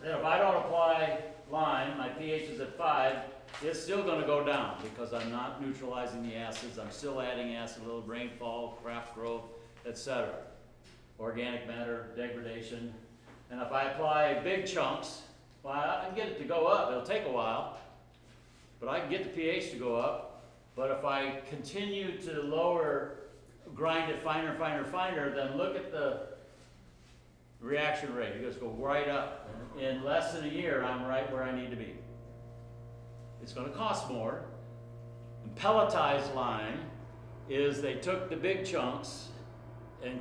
that if I don't apply lime, my pH is at 5, it's still going to go down because I'm not neutralizing the acids. I'm still adding acid, a little rainfall, craft growth, etc. Organic matter, degradation. And if I apply big chunks, well, I can get it to go up. It'll take a while, but I can get the pH to go up. But if I continue to lower, grind it finer, finer, finer, then look at the reaction rate. It just go right up. In less than a year, I'm right where I need to be. It's going to cost more. And pelletized lime is they took the big chunks and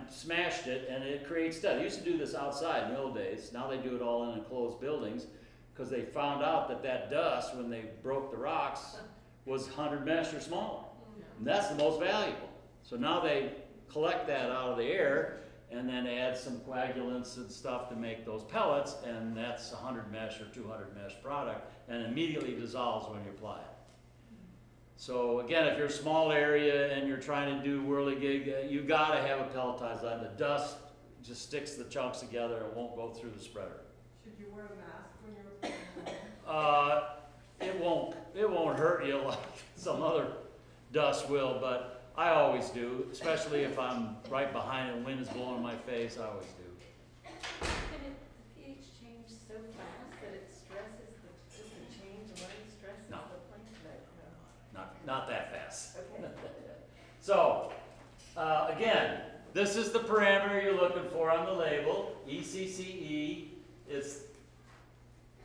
smashed it, and it creates dust. They used to do this outside in the old days. Now they do it all in enclosed buildings because they found out that that dust, when they broke the rocks, was 100 mesh or smaller. And that's the most valuable. So now they collect that out of the air and then add some coagulants and stuff to make those pellets, and that's 100 mesh or 200 mesh product, and immediately dissolves when you apply it. So again, if you're a small area and you're trying to do whirligig, you gotta have a pelletized lime. The dust just sticks the chunks together, it won't go through the spreader. Should you wear a mask when you're applying? It won't hurt you like some other dust will, but I always do, especially if I'm right behind it and wind is blowing in my face, I always do. Can the pH change so fast that it stresses the change and when it stresses No. the plant? No. Not that fast. Okay. So, again, this is the parameter you're looking for on the label. ECCE is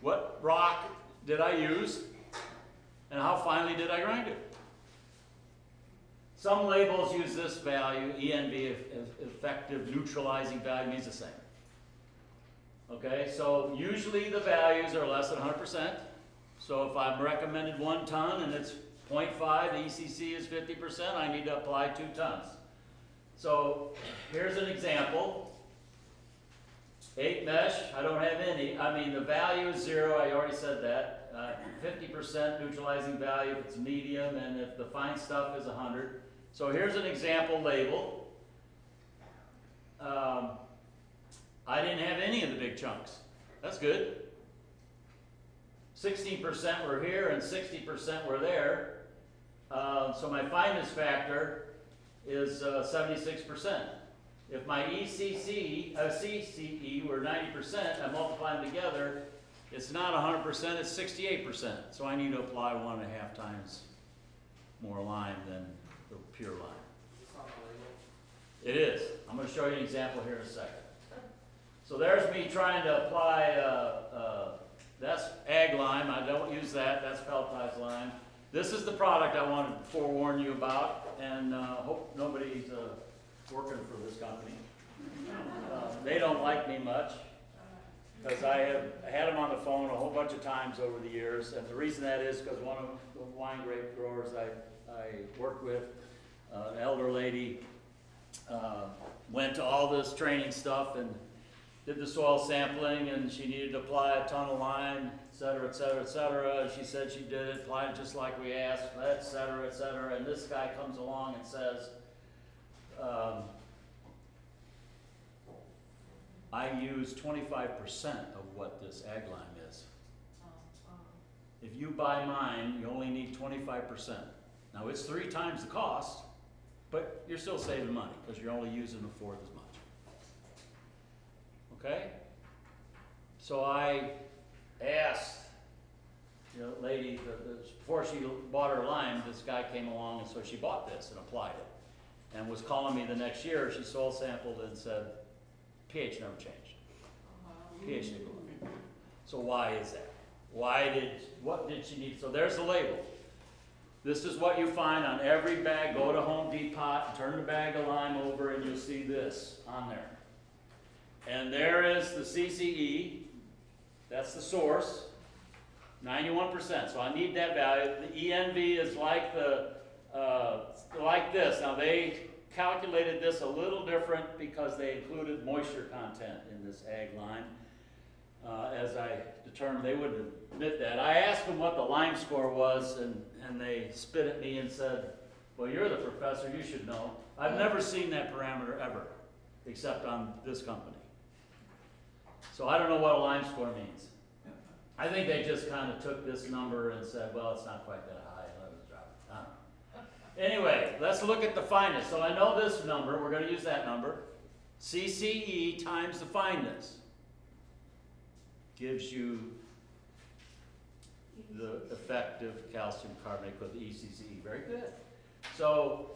what rock did I use, and how finely did I grind it. Some labels use this value, ENV, effective neutralizing value, means the same. Okay, so usually the values are less than 100%. So if I'm recommended 1 ton and it's 0.5, the ECC is 50%, I need to apply 2 tons. So here's an example. 8 mesh, I don't have any. I mean, the value is 0, I already said that. 50% neutralizing value if it's medium, and if the fine stuff is 100. So here's an example label. I didn't have any of the big chunks. That's good. 16% were here and 60% were there. So my fineness factor is 76%. If my CCE were 90%, I multiply them together, it's not 100%, it's 68%. So I need to apply 1.5 times more lime than the pure lime. Is this on the label? It is. I'm going to show you an example here in a second. So there's me trying to apply, that's ag lime, I don't use that, that's pelletized lime. This is the product I wanted to forewarn you about, and hope nobody's working for this company. They don't like me much, because I have had them on the phone a whole bunch of times over the years, and the reason that is because one of the wine grape growers I worked with, an elder lady, went to all this training stuff and did the soil sampling, and she needed to apply a ton of lime, et cetera, et cetera, et cetera. She said she did it, applied it just like we asked, et cetera, et cetera. And this guy comes along and says, I use 25% of what this ag lime is. If you buy mine, you only need 25%. Now it's 3 times the cost, but you're still saving money because you're only using a fourth as much. Okay? So I asked the lady, before she bought her lime, this guy came along, and so she bought this and applied it. And was calling me the next year. She soil sampled and said, pH never changed. pH didn't go up. So why is that? What did she need? So there's the label. This is what you find on every bag. Go to Home Depot and turn the bag of lime over, and you'll see this on there. And there is the CCE, that's the source, 91%. So I need that value. The ENV is like this. Now they calculated this a little different because they included moisture content in this ag lime. As I determined, they wouldn't admit that. I asked them what the lime score was, and they spit at me and said, well, you're the professor, you should know. I've never seen that parameter ever, except on this company. So I don't know what a lime score means. I think they just kind of took this number and said, well, it's not quite that high, let us drop it. I don't know. Anyway, let's look at the fineness. So I know this number, we're going to use that number. CCE times the fineness gives you the effective calcium carbonate with the ECCE. Very good. So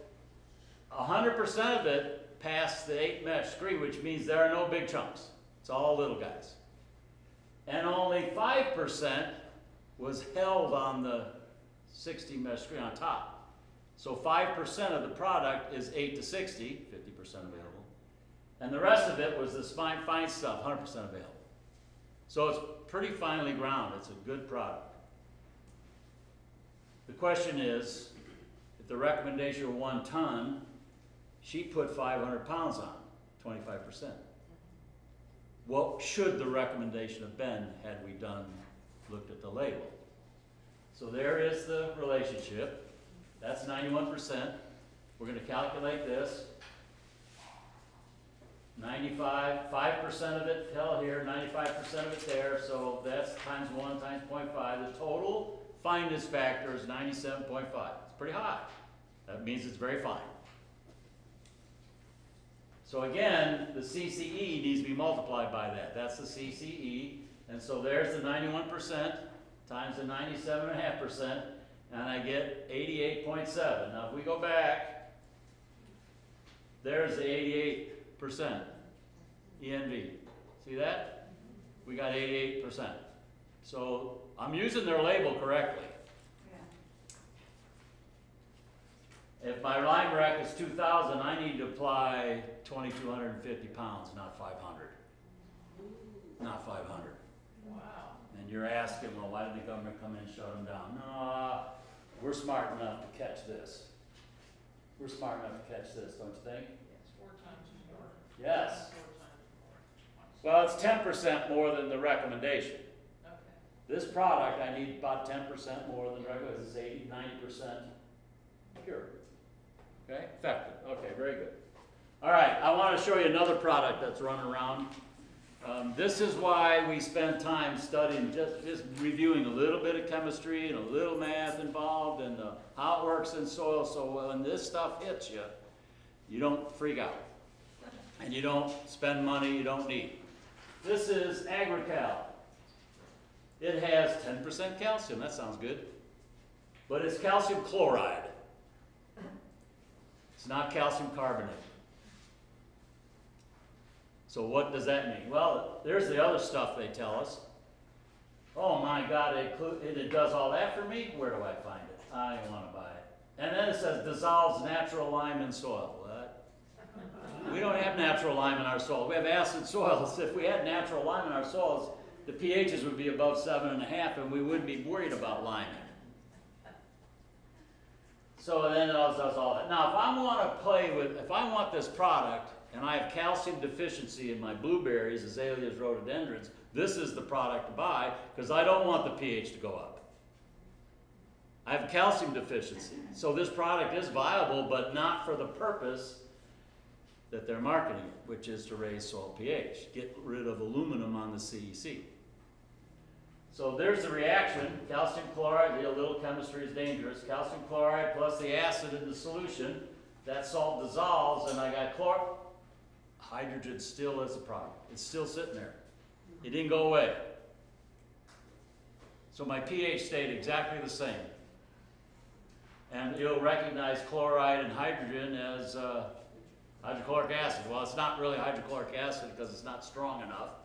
100% of it passed the 8 mesh screen, which means there are no big chunks. It's all little guys. And only 5% was held on the 60 mesh screen on top. So 5% of the product is 8 to 60, 50% available. And the rest of it was this fine stuff, 100% available. So it's pretty finely ground. It's a good product. The question is, if the recommendation were 1 ton, she put 500 pounds on, 25%. What should the recommendation have been had we looked at the label? So there is the relationship. That's 91%. We're going to calculate this. 95, 5% of it fell here, 95% of it there, so that's times 1 times 0.5. The total fineness factor is 97.5. It's pretty high. That means it's very fine. So again, the CCE needs to be multiplied by that. That's the CCE. And so there's the 91% times the 97.5%, and I get 88.7. Now if we go back, there's the 88% ENV. See that? We got 88%. So I'm using their label correctly. Yeah. If my lime rack is 2,000, I need to apply 2,250 pounds, not 500. Not 500. Wow. And you're asking, well, why did the government come in and shut them down? No, we're smart enough to catch this. We're smart enough to catch this, don't you think? It's 4 times more. Yes. 4 times more. Well, it's 10% more than the recommendation. Okay. This product, I need about 10% more than regular. This is 80, 90% pure. Okay, effective. Okay, very good. All right, I want to show you another product that's running around. This is why we spend time studying, just reviewing a little bit of chemistry and a little math involved and how it works in soil, so when this stuff hits you, you don't freak out. And you don't spend money you don't need. This is Agrical. It has 10% calcium, that sounds good. But it's calcium chloride. It's not calcium carbonate. So what does that mean? Well, there's the other stuff they tell us. Oh my God, it does all that for me? Where do I find it? I want to buy it. And then it says dissolves natural lime in soil. What? We don't have natural lime in our soil. We have acid soils. If we had natural lime in our soils, the pHs would be above 7.5 and we wouldn't be worried about liming. So then it does all that. Now, if I want this product, and I have calcium deficiency in my blueberries, azaleas, rhododendrons, this is the product to buy because I don't want the pH to go up. I have calcium deficiency. So this product is viable, but not for the purpose that they're marketing it, which is to raise soil pH, get rid of aluminum on the CEC. So there's the reaction. Calcium chloride, a little chemistry is dangerous. Calcium chloride plus the acid in the solution, that salt dissolves and I got hydrogen still is a product. It's still sitting there. It didn't go away. So my pH stayed exactly the same. And it'll recognize chloride and hydrogen as hydrochloric acid. Well, it's not really hydrochloric acid because it's not strong enough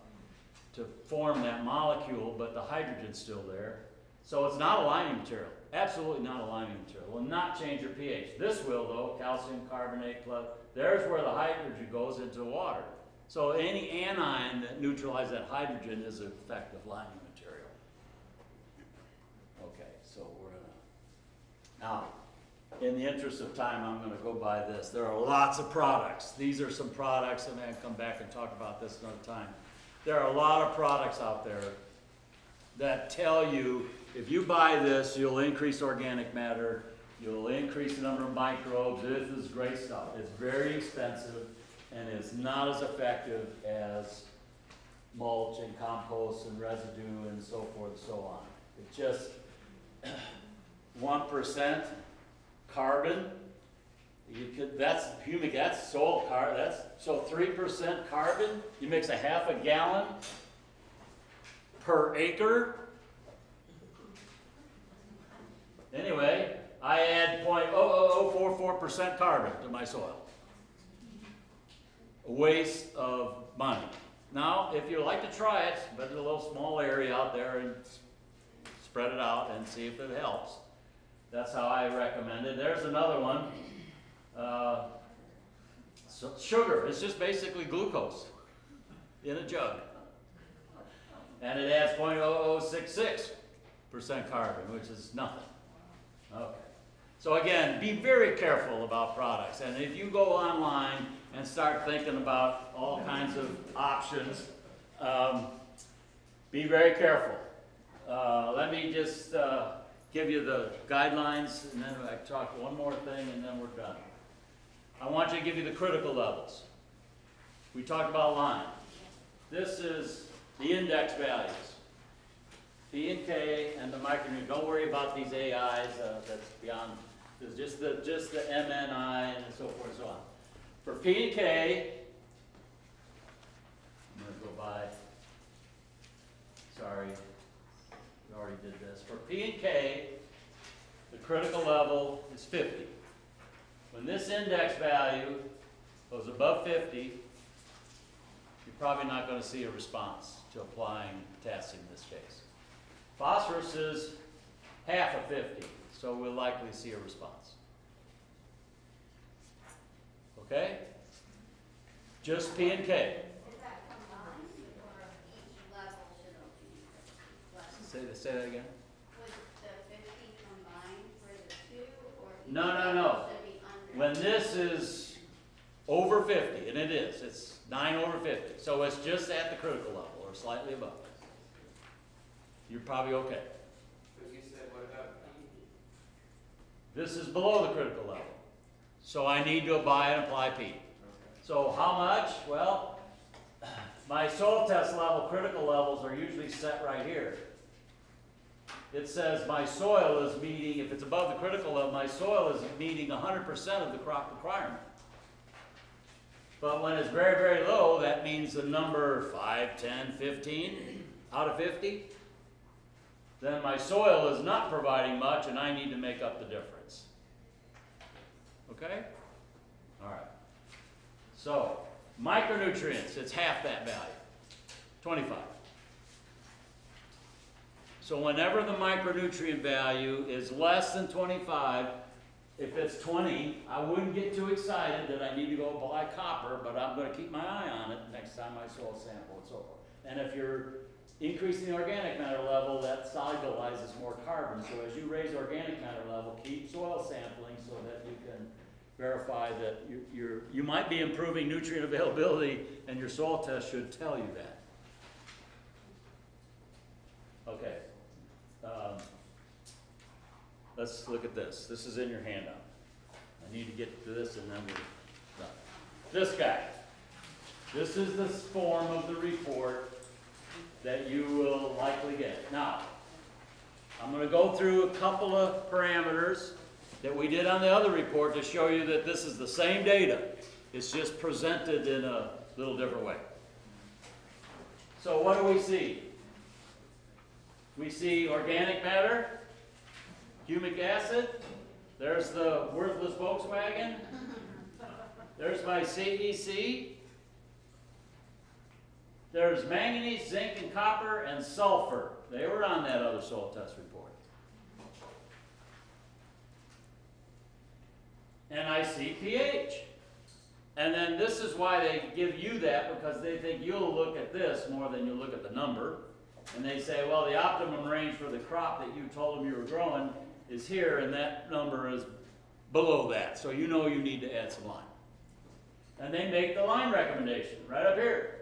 to form that molecule, but the hydrogen's still there. So it's not a liming material. Absolutely not a liming material. Will not change your pH. This will, though, calcium carbonate plus. There's where the hydrogen goes into water. So any anion that neutralizes that hydrogen is an effective liming material. Okay, so we're gonna, now, in the interest of time, I'm gonna go by this. There are lots of products. These are some products, and I'll come back and talk about this another time. There are a lot of products out there that tell you if you buy this, you'll increase organic matter, you'll increase the number of microbes. This is great stuff. It's very expensive and it's not as effective as mulch and compost and residue and so forth and so on. It's just 1% carbon. That's humic, that's soil carbon. So 3% carbon, you mix a half a gallon per acre. Anyway, I add 0.00044% carbon to my soil. A waste of money. Now, if you like to try it, but in a little small area out there and spread it out and see if it helps. That's how I recommend it. There's another one. So sugar, it's just basically glucose in a jug. And it adds 0.0066% carbon, which is nothing. Okay. So again, be very careful about products. And if you go online and start thinking about all kinds of options, be very careful. Let me just give you the guidelines, and then I talk one more thing, and then we're done. I want you to give you the critical levels. We talked about lime. This is the index values. P and K and the micronutrient. Don't worry about these AIs. That's beyond. It's just the MNI and so forth and so on. For P and K, I'm going to go by. Sorry, we already did this. For P and K, the critical level is 50. When this index value goes above 50, you're probably not going to see a response to applying potassium in this case. Phosphorus is half of 50, so we'll likely see a response. Okay? Just P and K. Is that combined or each level should be less? Say that again. Was the 50 combined for the two or each No, no, level no. should be under? When this is over 50, and it is, it's 9 over 50, so it's just at the critical level or slightly above. You're probably okay. But you said what about P? This is below the critical level, so I need to apply and apply P. So how much? Well, my soil test level, critical levels are usually set right here. It says my soil is meeting, if it's above the critical level, my soil is meeting 100% of the crop requirement. But when it's very, very low, that means the number 5, 10, 15 out of 50, then my soil is not providing much and I need to make up the difference. Okay? All right. So, micronutrients, it's half that value, 25. So whenever the micronutrient value is less than 25, if it's 20, I wouldn't get too excited that I need to go buy copper, but I'm going to keep my eye on it next time I soil sample and so forth. And if you're increasing the organic matter level, that solubilizes more carbon. So as you raise organic matter level, keep soil sampling so that you can verify that you might be improving nutrient availability, and your soil test should tell you that. Okay. Let's look at this. This is in your handout. I need to get to this and then we're done. This guy. This is the form of the report that you will likely get. Now, I'm going to go through a couple of parameters that we did on the other report to show you that this is the same data. It's just presented in a little different way. So what do we see? We see organic matter, humic acid. There's the worthless Volkswagen. There's my CEC. There's manganese, zinc, and copper, and sulfur. They were on that other soil test report. And I see pH. And then this is why they give you that, because they think you'll look at this more than you look at the number. And they say, well, the optimum range for the crop that you told them you were growing is here, and that number is below that. So you know you need to add some lime. And they make the lime recommendation right up here.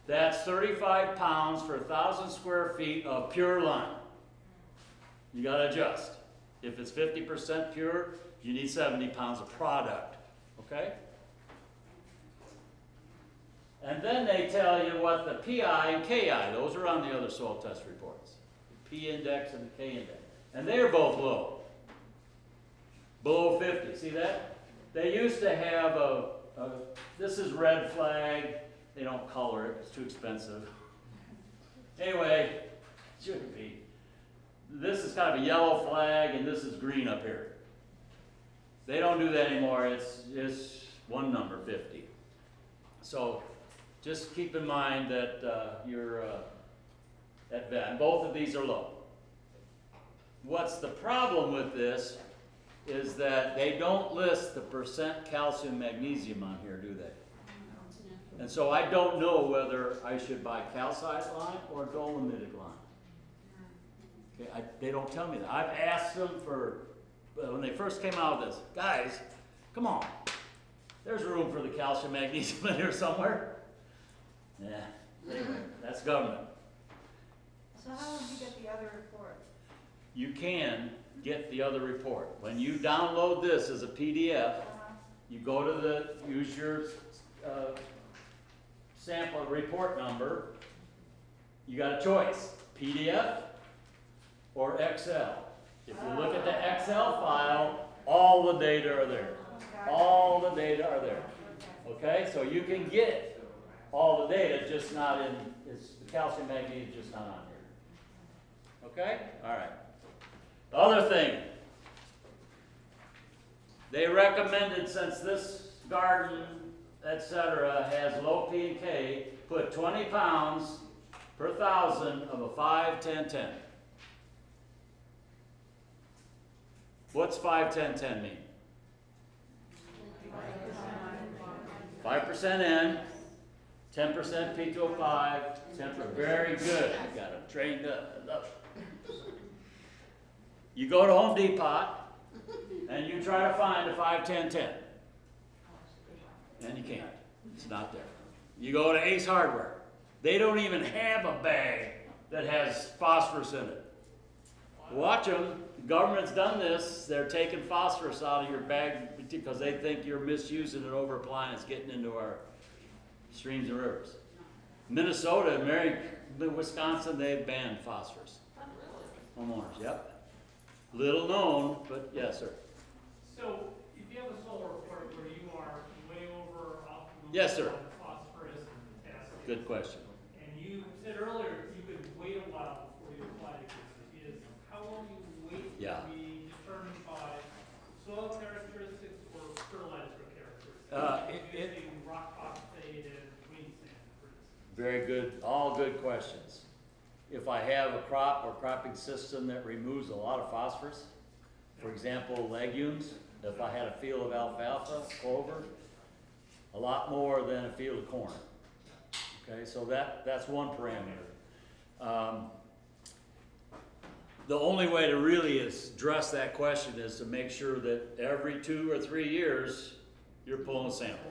That's 35 pounds for 1,000 square feet of pure lime. You got to adjust. If it's 50% pure, you need 70 pounds of product. Okay? And then they tell you what the PI and KI, those are on the other soil test reports. The P index and the K index. And they're both low. Below 50. See that? They used to have this is red flag. They don't color it. It's too expensive. Anyway, it shouldn't be. This is kind of a yellow flag, and this is green up here. They don't do that anymore. It's one number, 50. So just keep in mind that you're at that. Both of these are low. What's the problem with this is that they don't list the percent calcium magnesium on here, do they? And so I don't know whether I should buy calcite lime or dolomitic lime. Okay, they don't tell me that. I've asked them for, when they first came out with this, guys, come on. There's room for the calcium magnesium in here somewhere. Yeah, anyway, that's government. So how would you get the other report? You can get the other report. When you download this as a PDF, you go to use your sample report number. You got a choice, PDF or Excel. If you look at the Excel file, all the data are there. All the data are there. Okay, so you can get all the data, just not in, the calcium magnesium just not on here. Okay, all right. The other thing, they recommended, since this garden, etc., has low P and K, put 20 pounds per 1,000 of a 5, 10, 10. What's 5, 10, 10 mean? 5% N, 10% P2O5, 10%. Very good. You got it trained up. I love it. You go to Home Depot and you try to find a 5, 10, 10. And you can't. It's not there. You go to Ace Hardware. They don't even have a bag that has phosphorus in it. Watch them. The government's done this. They're taking phosphorus out of your bag because they think you're misusing it, over applying. It's getting into our streams and rivers. Minnesota, Wisconsin, they've banned phosphorus. Homeowners, yep. Little known, but yes, sir. So, if you have a solar report where you are way over optimum Yes, sir. on phosphorus and potassium. Good question. And you said earlier you could wait a while before you apply to this. Is how long you wait Yeah. to be determined by soil characteristics or fertilizer characteristics? Using rock phosphate and green sand, for instance. Very good, all good questions. If I have a crop or cropping system that removes a lot of phosphorus, for example, legumes, if I had a field of alfalfa, clover, a lot more than a field of corn. Okay, so that's one parameter. The only way to really address that question is to make sure that every 2 or 3 years, you're pulling a sample.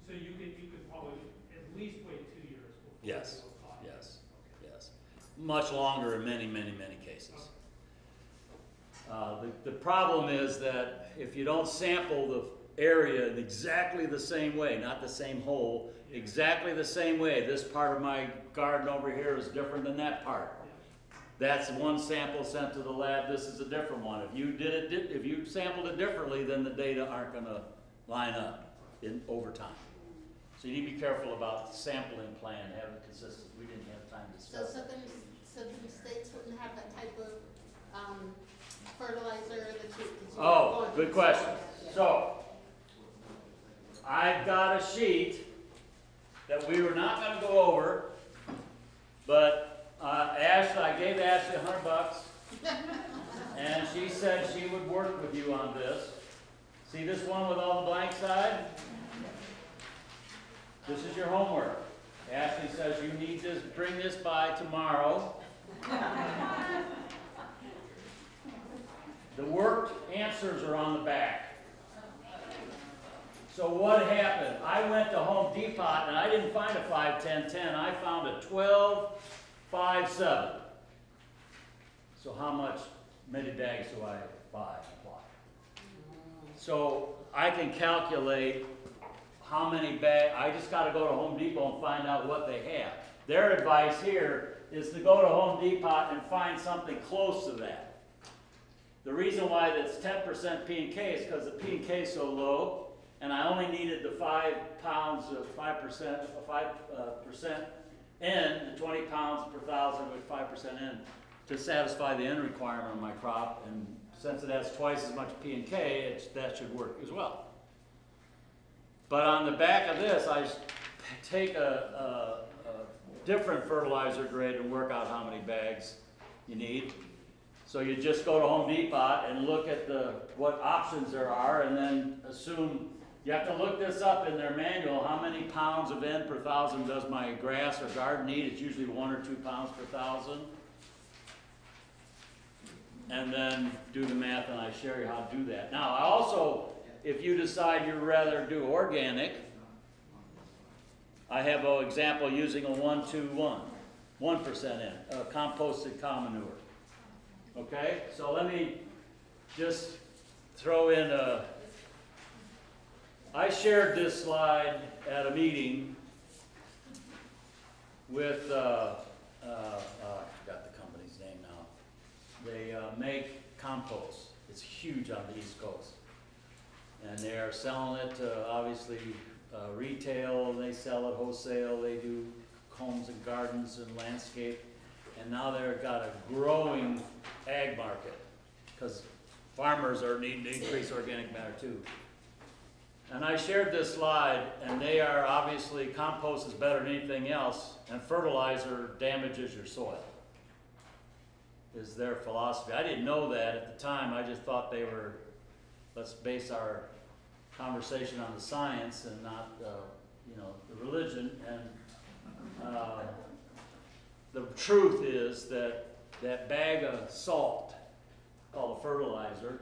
So you could probably at least wait 2 years before Yes, you apply. yes, yes. Much longer in many, many, many cases. The problem is that if you don't sample the area in exactly the same way, not the same hole, exactly the same way, this part of my garden over here is different than that part. That's one sample sent to the lab, this is a different one. If you sampled it differently, then the data aren't gonna line up over time. So you need to be careful about the sampling plan, have it consistent. We didn't have time to So discuss it. southern states wouldn't have that type of fertilizer that you. Oh, good question. So, I've got a sheet that we were not gonna go over, but I gave Ashley $100, and she said she would work with you on this. See this one with all the blank side? This is your homework. Ashley says you need to bring this by tomorrow. The worked answers are on the back. So what happened? I went to Home Depot and I didn't find a 5, 10, 10. I found a 12, 5, 7. So how many bags do I buy? So I can calculate how many bags. I just got to go to Home Depot and find out what they have. Their advice here is to go to Home Depot and find something close to that. The reason why that's 10% P and K is because the P and K is so low, and I only needed the 5 pounds of 5%, 5% N, the 20 pounds per thousand with 5% N, to satisfy the N requirement on my crop. And since it has twice as much P and K, that should work as well. But on the back of this, I take a different fertilizer grade and work out how many bags you need. So you just go to Home Depot and look at what options there are, and then assume, you have to look this up in their manual, how many pounds of N per thousand does my grass or garden need? It's usually 1 or 2 pounds per thousand. And then do the math, and I share you how to do that. Now, I also, if you decide you'd rather do organic, I have an example using a 1-2-1, 1% N, composted cow manure. Okay, so let me just throw in I shared this slide at a meeting with, I forgot the company's name now. They make compost. It's huge on the East Coast. And they are selling it to, obviously, retail, they sell it wholesale, they do homes and gardens and landscape. And now they've got a growing ag market because farmers are needing to increase organic matter too. And I shared this slide, and they are obviously, compost is better than anything else, and fertilizer damages your soil, is their philosophy. I didn't know that at the time. I just thought they were, let's base our conversation on the science and not, you know, the religion. And the truth is that that bag of salt, called a fertilizer,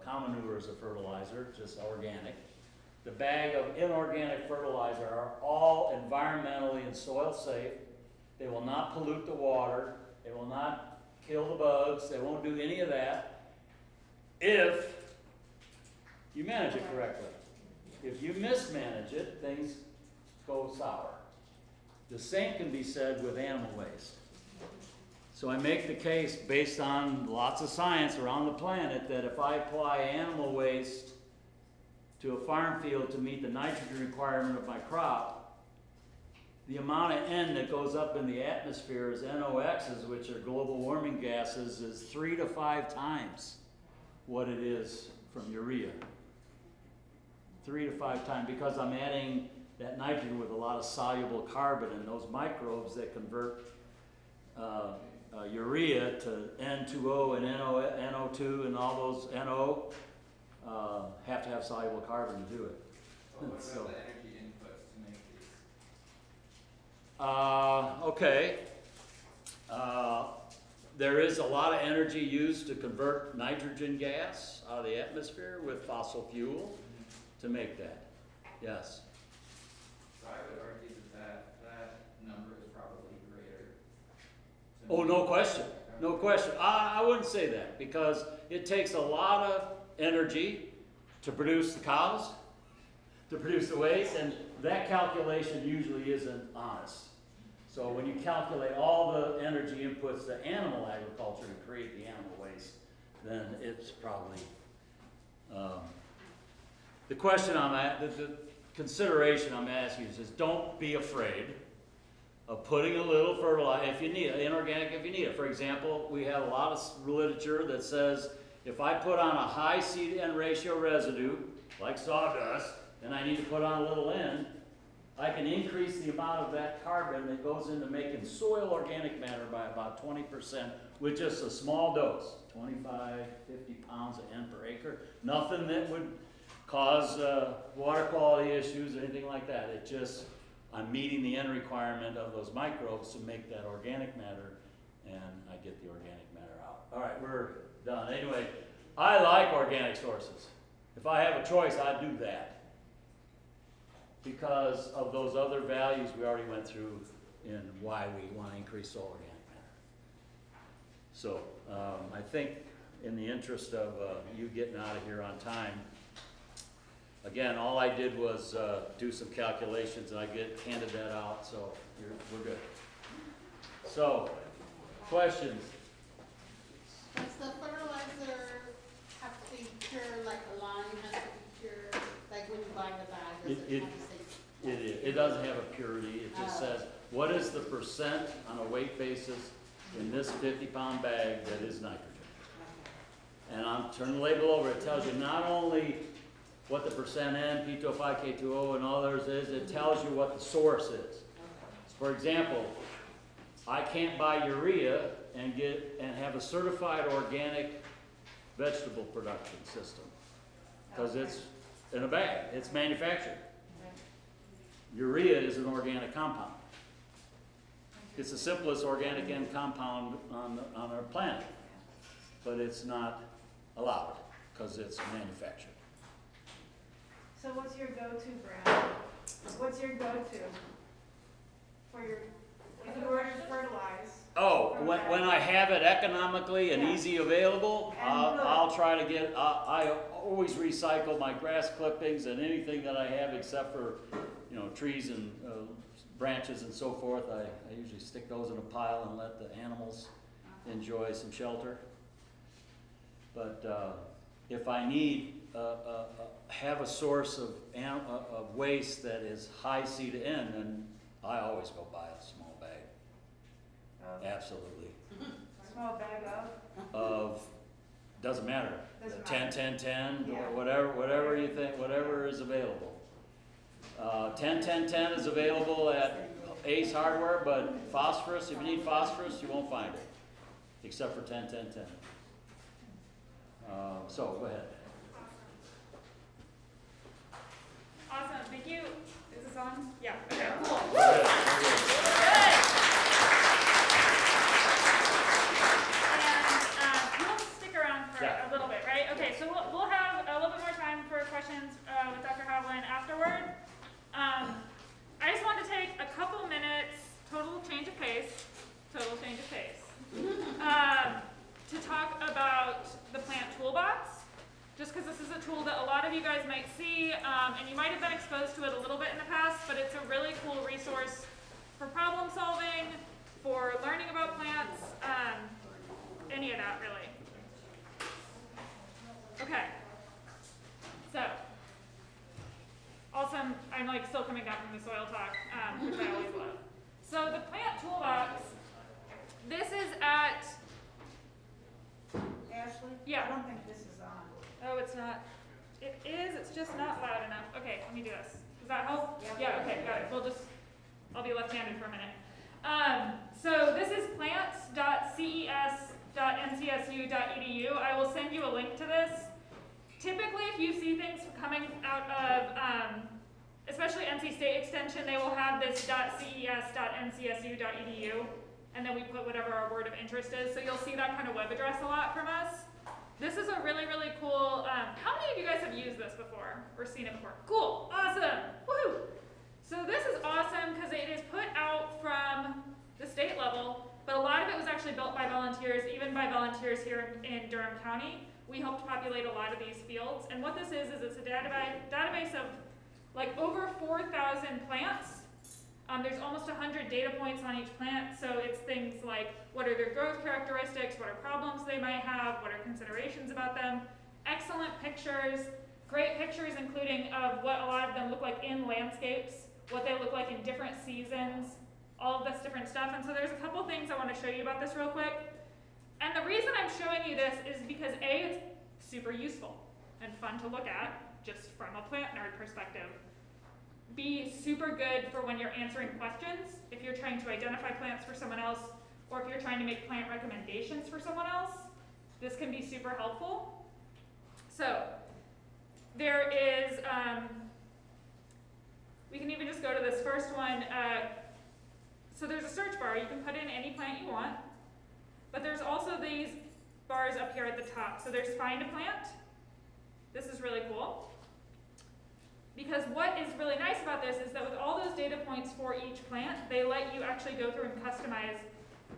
common manure is a fertilizer, just organic. The bag of inorganic fertilizer are all environmentally and soil safe. They will not pollute the water. They will not kill the bugs. They won't do any of that if you manage it correctly. If you mismanage it, things go sour. The same can be said with animal waste. So I make the case based on lots of science around the planet that if I apply animal waste to a farm field to meet the nitrogen requirement of my crop, the amount of N that goes up in the atmosphere as NOx's, which are global warming gases, is 3 to 5 times what it is from urea. 3 to 5 times, because I'm adding that nitrogen with a lot of soluble carbon, and those microbes that convert urea to N2O and NO2 and all those NO have to have soluble carbon to do it. Well, what about the energy inputs to make these? Okay. There is a lot of energy used to convert nitrogen gas out of the atmosphere with fossil fuel to make that. Yes. So I would argue that number is probably greater. Oh, no question. No question. I wouldn't say that, because it takes a lot of energy to produce the cows, to produce the waste, and that calculation usually isn't honest. So when you calculate all the energy inputs to animal agriculture to create the animal waste, then it's probably, the question the consideration I'm asking is don't be afraid of putting a little fertilizer if you need it, inorganic if you need it. For example, we have a lot of literature that says if I put on a high C/N ratio residue, like sawdust, and I need to put on a little N, I can increase the amount of that carbon that goes into making soil organic matter by about 20% with just a small dose, 25, 50 pounds of N per acre. Nothing that would cause water quality issues or anything like that. It just, I'm meeting the N requirement of those microbes to make that organic matter, and I get the organic matter out. All right, we're done. Anyway, I like organic sources. If I have a choice, I'd do that, because of those other values we already went through in why we want to increase soil organic matter. So I think in the interest of you getting out of here on time, again, all I did was do some calculations, and I handed that out, so we're good. So, questions? Does the fertilizer have to be pure, like the lime has to be pure, like when you buy the bag, does it have to say? It doesn't have a purity. It just says, what is the percent on a weight basis in this 50-pound bag that is nitrogen? And I'm turning the label over. It tells you not only what the percent N, P2O5, K2O, and all others is, it tells you what the source is. For example, I can't buy urea and have a certified organic vegetable production system, because it's in a bag. It's manufactured. Urea is an organic compound. It's the simplest organic N compound on our planet, but it's not allowed because it's manufactured. So what's your go-to brand? What's your go-to for your, if you were to fertilize? Oh, when I have it economically and easy available, I'll try to get, I always recycle my grass clippings and anything that I have except for, you know, trees and branches and so forth. I usually stick those in a pile and let the animals enjoy some shelter. But if I need, have a source of waste that is high C to N, then I always go buy a small bag. Absolutely. Small bag of? Of Doesn't matter. Doesn't 10, matter. 10, 10, Yeah. or whatever you think, whatever is available. 10, 10, 10 is available at Ace Hardware, but phosphorus, if you need phosphorus, you won't find it, except for 10, 10, 10. So, go ahead. Awesome, thank you. Is this on? Yeah, okay, cool. Go ahead. Good. And you'll stick around for Yeah. a little bit, right? Okay, so we'll have a little bit more time for questions with Dr. Havlin afterward. I just want to take a couple minutes, total change of pace, to talk about the plant toolbox, just because this is a tool that a lot of you guys might see, and you might have been exposed to it a little bit in the past, but it's a really cool resource for problem solving, for learning about plants, any of that really. Okay, so, awesome, I'm like still coming down from the soil talk, which I always love. So the plant toolbox, this is at, Ashley? Yeah. I don't think this is on. oh, it's not, it is, it's just not loud enough. Okay, let me do this. Does that help? Yeah. Yeah, okay, got it. I'll be left-handed for a minute. So this is plants.ces.ncsu.edu. I will send you a link to this. Typically, if you see things coming out of, especially NC State Extension, they will have this .ces.ncsu.edu, and then we put whatever our word of interest is. So you'll see that kind of web address a lot from us. This is a really, really cool, how many of you guys have used this before or seen it before? Cool, awesome, woohoo! So this is awesome because it is put out from the state level, but a lot of it was actually built by volunteers, even by volunteers here in Durham County. We helped populate a lot of these fields, and what this is it's a database of like over 4,000 plants. There's almost 100 data points on each plant, so it's things like what are their growth characteristics, what are problems they might have, what are considerations about them. Excellent pictures, great pictures including of what a lot of them look like in landscapes, what they look like in different seasons, all of this different stuff. And so there's a couple things I want to show you about this real quick. And the reason I'm showing you this is because A, it's super useful and fun to look at, just from a plant nerd perspective. B, super good for when you're answering questions, if you're trying to identify plants for someone else, or if you're trying to make plant recommendations for someone else, this can be super helpful. So, there is, we can even just go to this first one. So there's a search bar, you can put in any plant you want, but there's also these bars up here at the top. So there's find a plant. This is really cool. Because what is really nice about this is that with all those data points for each plant, they let you actually go through and customize.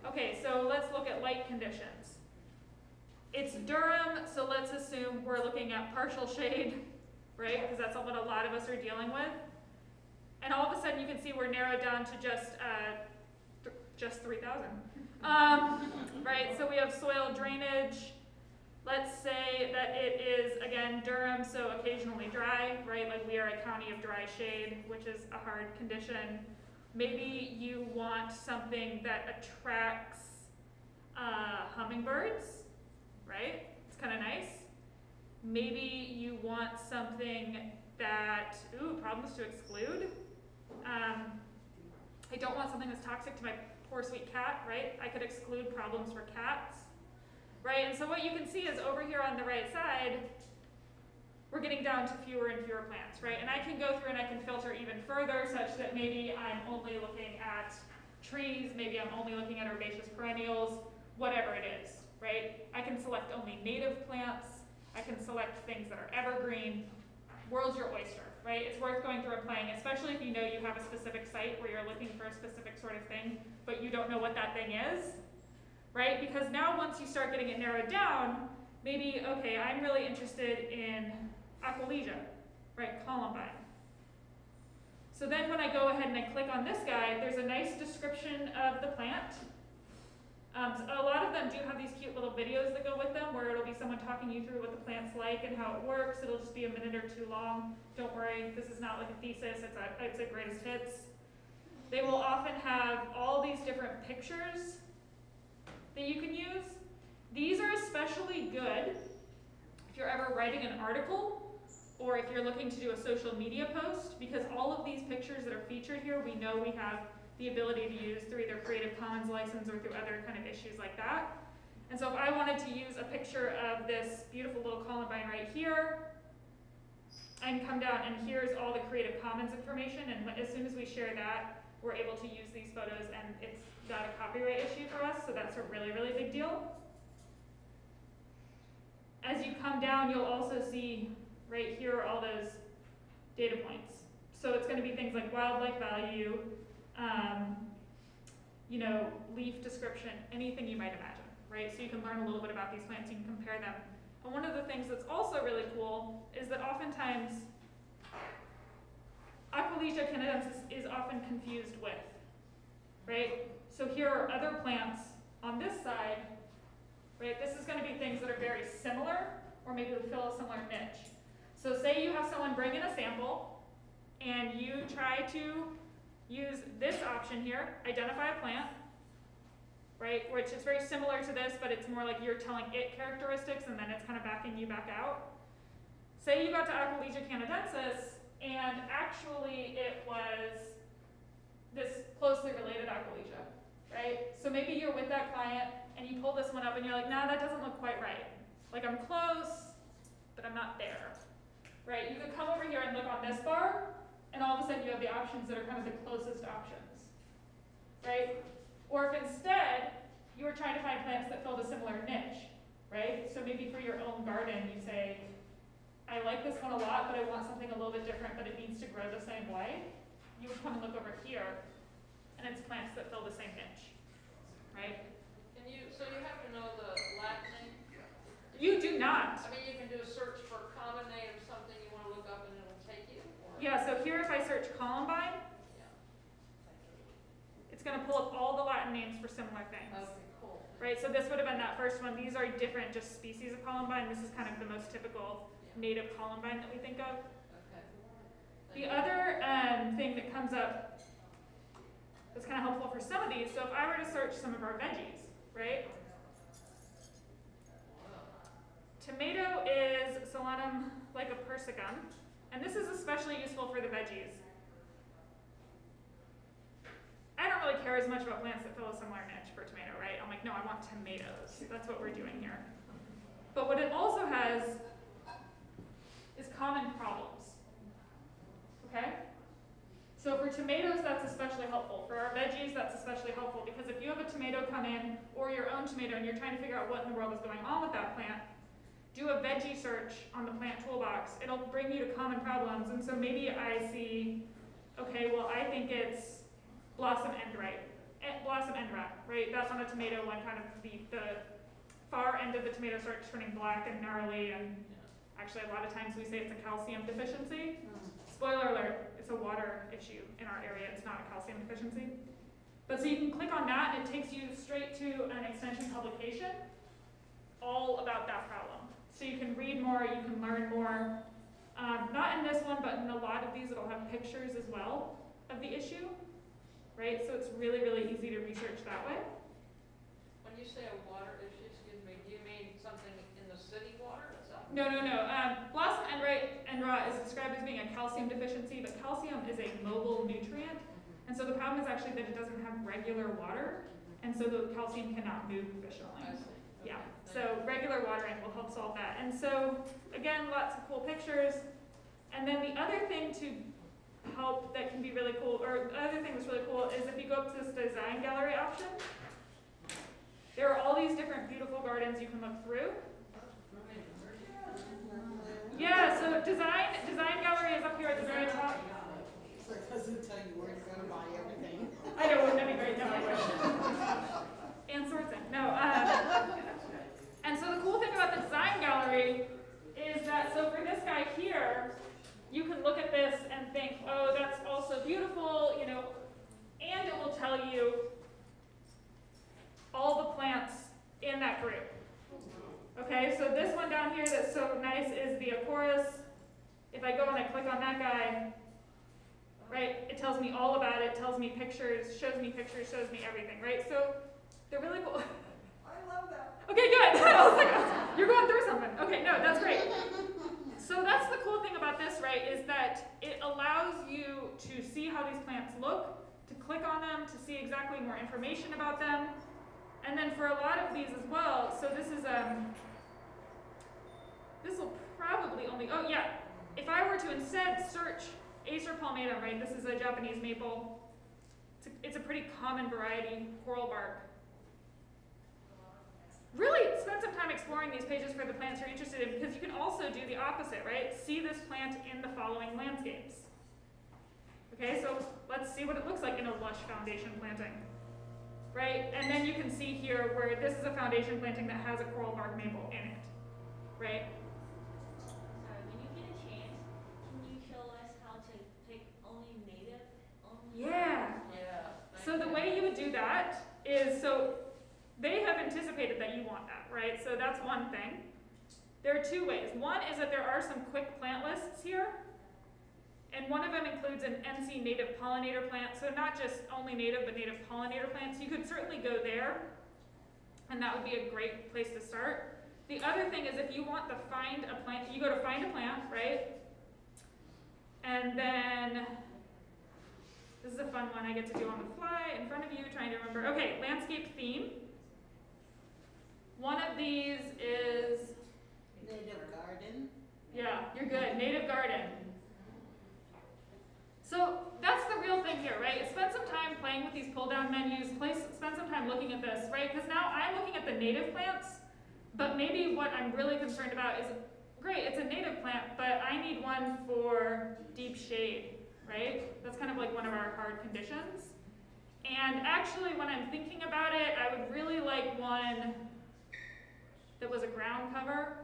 Okay, so let's look at light conditions. It's Durham, so let's assume we're looking at partial shade, right? Because that's what a lot of us are dealing with. And all of a sudden you can see we're narrowed down to just 3,000. Right, so we have soil drainage. Let's say that it is, again, Durham, so occasionally dry, right? Like we are a county of dry shade, which is a hard condition. Maybe you want something that attracts hummingbirds, right? It's kind of nice. Maybe you want something that, problems to exclude. I don't want something that's toxic to my poor sweet cat, right? I could exclude problems for cats. Right, and so what you can see is over here on the right side, we're getting down to fewer and fewer plants, right? And I can go through and I can filter even further such that maybe I'm only looking at trees, maybe I'm only looking at herbaceous perennials, whatever it is, right? I can select only native plants, I can select things that are evergreen. World's your oyster, right? It's worth going through and playing, especially if you know you have a specific site where you're looking for a specific sort of thing, but you don't know what that thing is. Right? Because now once you start getting it narrowed down, maybe, okay, I'm really interested in Aquilegia, right, columbine. So then when I go ahead and I click on this guy, there's a nice description of the plant. So a lot of them do have these cute little videos that go with them where it'll be someone talking you through what the plant's like and how it works. It'll just be a minute or two long. Don't worry, this is not like a thesis, it's a greatest hits. They will often have all these different pictures that you can use. These are especially good you're ever writing an article, or if you're looking to do a social media post, because all of these pictures that are featured here, we know we have the ability to use through either Creative Commons license or through other kind of issues like that. And so if I wanted to use a picture of this beautiful little columbine right here, I can come down and here's all the Creative Commons information, and as soon as we share that, we're able to use these photos, and it's not a copyright issue for us, so that's a really, really big deal. As you come down, you'll also see right here are all those data points. So it's going to be things like wildlife value, you know, leaf description, anything you might imagine, right? So you can learn a little bit about these plants, you can compare them. And one of the things that's also really cool is that oftentimes Aquilegia canadensis is often confused with, right? So here are other plants on this side, right? This is going to be things that are very similar, or maybe will fill a similar niche. So say you have someone bring in a sample, and you try to use this option here, identify a plant, right? Which is very similar to this, but it's more like you're telling it characteristics, and then it's kind of backing you back out. Say you got to Aquilegia canadensis, and actually it was this closely related Aquilegia, right? So maybe you're with that client, and you pull this one up, and you're like, nah, that doesn't look quite right. Like, I'm close, but I'm not there, right? You could come over here and look on this bar, and all of a sudden you have the options that are kind of the closest options, right? Or if instead you were trying to find plants that filled a similar niche, right? So maybe for your own garden, you say, I like this one a lot, but I want something a little bit different, but it needs to grow the same way. You would come and look over here, and it's plants that fill the same niche, right? So you have to know the Latin name? You do not. I mean, you can do a search for common name of something you want to look up and it'll take you? Or? Yeah, so here if I search columbine, it's going to pull up all the Latin names for similar things. Okay, cool. Right, so this would have been that first one. These are different just species of columbine. This is kind of the most typical native columbine that we think of. Okay. The other thing that comes up that's kind of helpful for some of these, so if I were to search some of our veggies, right? Tomato is Solanum lycopersicum, and this is especially useful for the veggies. I don't really care as much about plants that fill a similar niche for tomato, right? I'm like, no, I want tomatoes. That's what we're doing here. But what it also has is common problems, okay? So for tomatoes, that's especially helpful. For our veggies, that's especially helpful because if you have a tomato come in, or your own tomato, and you're trying to figure out what in the world is going on with that plant, do a veggie search on the plant toolbox. It'll bring you to common problems. And so maybe I see, okay, well, I think it's blossom end rot, right? That's on a tomato when kind of the far end of the tomato starts turning black and gnarly, and actually a lot of times we say it's a calcium deficiency. Spoiler alert, it's a water issue in our area, it's not a calcium deficiency. But so you can click on that and it takes you straight to an extension publication all about that problem. So you can read more, you can learn more. Not in this one, but in a lot of these it'll have pictures as well of the issue, right? So it's really, really easy to research that way. When you say a water issue, excuse me, do you mean something in the city water itself? No. Blossom end rot is described as being a calcium deficiency, but calcium is a mobile nutrient. And so the problem is actually that it doesn't have regular water, and so the calcium cannot move efficiently. I see. Yeah, Okay, so regular watering will help solve that. And so, again, lots of cool pictures. And then the other thing to help that can be really cool, or the other thing that's really cool, is if you go up to this design gallery option, there are all these different beautiful gardens you can look through. Yeah, so design gallery is up here at the very top. So it doesn't tell you where you're gonna buy everything. I know, wouldn't that be great? No, I wish. And sourcing. No. And so the cool thing about the design gallery is that, so for this guy here, you can look at this and think, oh, that's also beautiful, you know, and it will tell you all the plants in that group. Okay, so this one down here that's so nice is the Acorus. If I go and I click on that guy, right, it tells me all about it, tells me pictures, shows me everything, right? So they're really cool. I love that. Okay, good. I was like, you're going through something. Okay, no, that's great. So that's the cool thing about this, right, is that it allows you to see how these plants look, to click on them, to see exactly more information about them. And then for a lot of these as well, so this is, this will probably only, oh yeah, if I were to instead search Acer palmatum, right, this is a Japanese maple. It's a pretty common variety, coral bark. Really spend some time exploring these pages for the plants you're interested in, because you can also do the opposite, right? See this plant in the following landscapes. Okay, so let's see what it looks like in a lush foundation planting, right? And then you can see here where this is a foundation planting that has a coral bark maple in it, right? Sorry, when you get a chance, can you show us how to pick only native? Yeah. Yeah. So the way you would do that is, so they have anticipated that you want that, right? So that's one thing. There are two ways. One is that there are some quick plant lists here, and one of them includes an NC native pollinator plant, so not just only native, but native pollinator plants. You could certainly go there, and that would be a great place to start. The other thing is if you want to find a plant, you go to find a plant, right? And then, this is a fun one I get to do on the fly in front of you, trying to remember. Okay, landscape theme. One of these is, Native garden. yeah, you're good, native garden. So that's the real thing here, right? Spend some time playing with these pull-down menus, spend some time looking at this, right? Because now I'm looking at the native plants, but maybe what I'm really concerned about is, great, it's a native plant, but I need one for deep shade, right? That's kind of like one of our hard conditions. And actually, when I'm thinking about it, I would really like one that was a ground cover,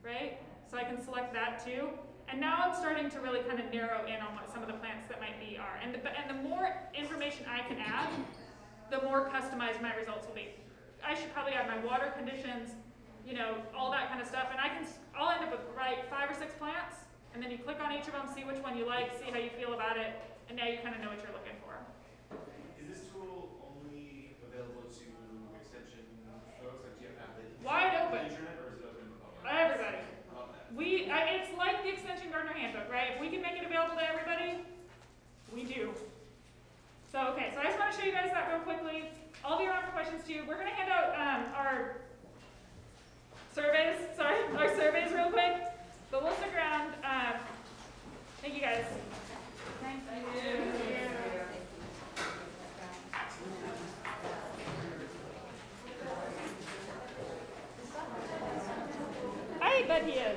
right? So I can select that too. And now I'm starting to really kind of narrow in on what some of the plants that might be are. And the more information I can add, the more customized my results will be. I should probably add my water conditions, you know, all that kind of stuff. And I'll end up with like 5 or 6 plants, and then you click on each of them, see which one you like, see how you feel about it, and now you kind of know what you're looking for. Is this tool only available to extension folks? Like, do you have the Wide open. internet, or is it open to the public? Everybody. Okay. It's like the Extension Gardener Handbook, right? If we can make it available to everybody, we do. So, okay, so I just want to show you guys that real quickly. I'll be around for questions too. We're going to hand out our surveys real quick, but we'll stick around. Thank you guys. Thank you. I bet he is.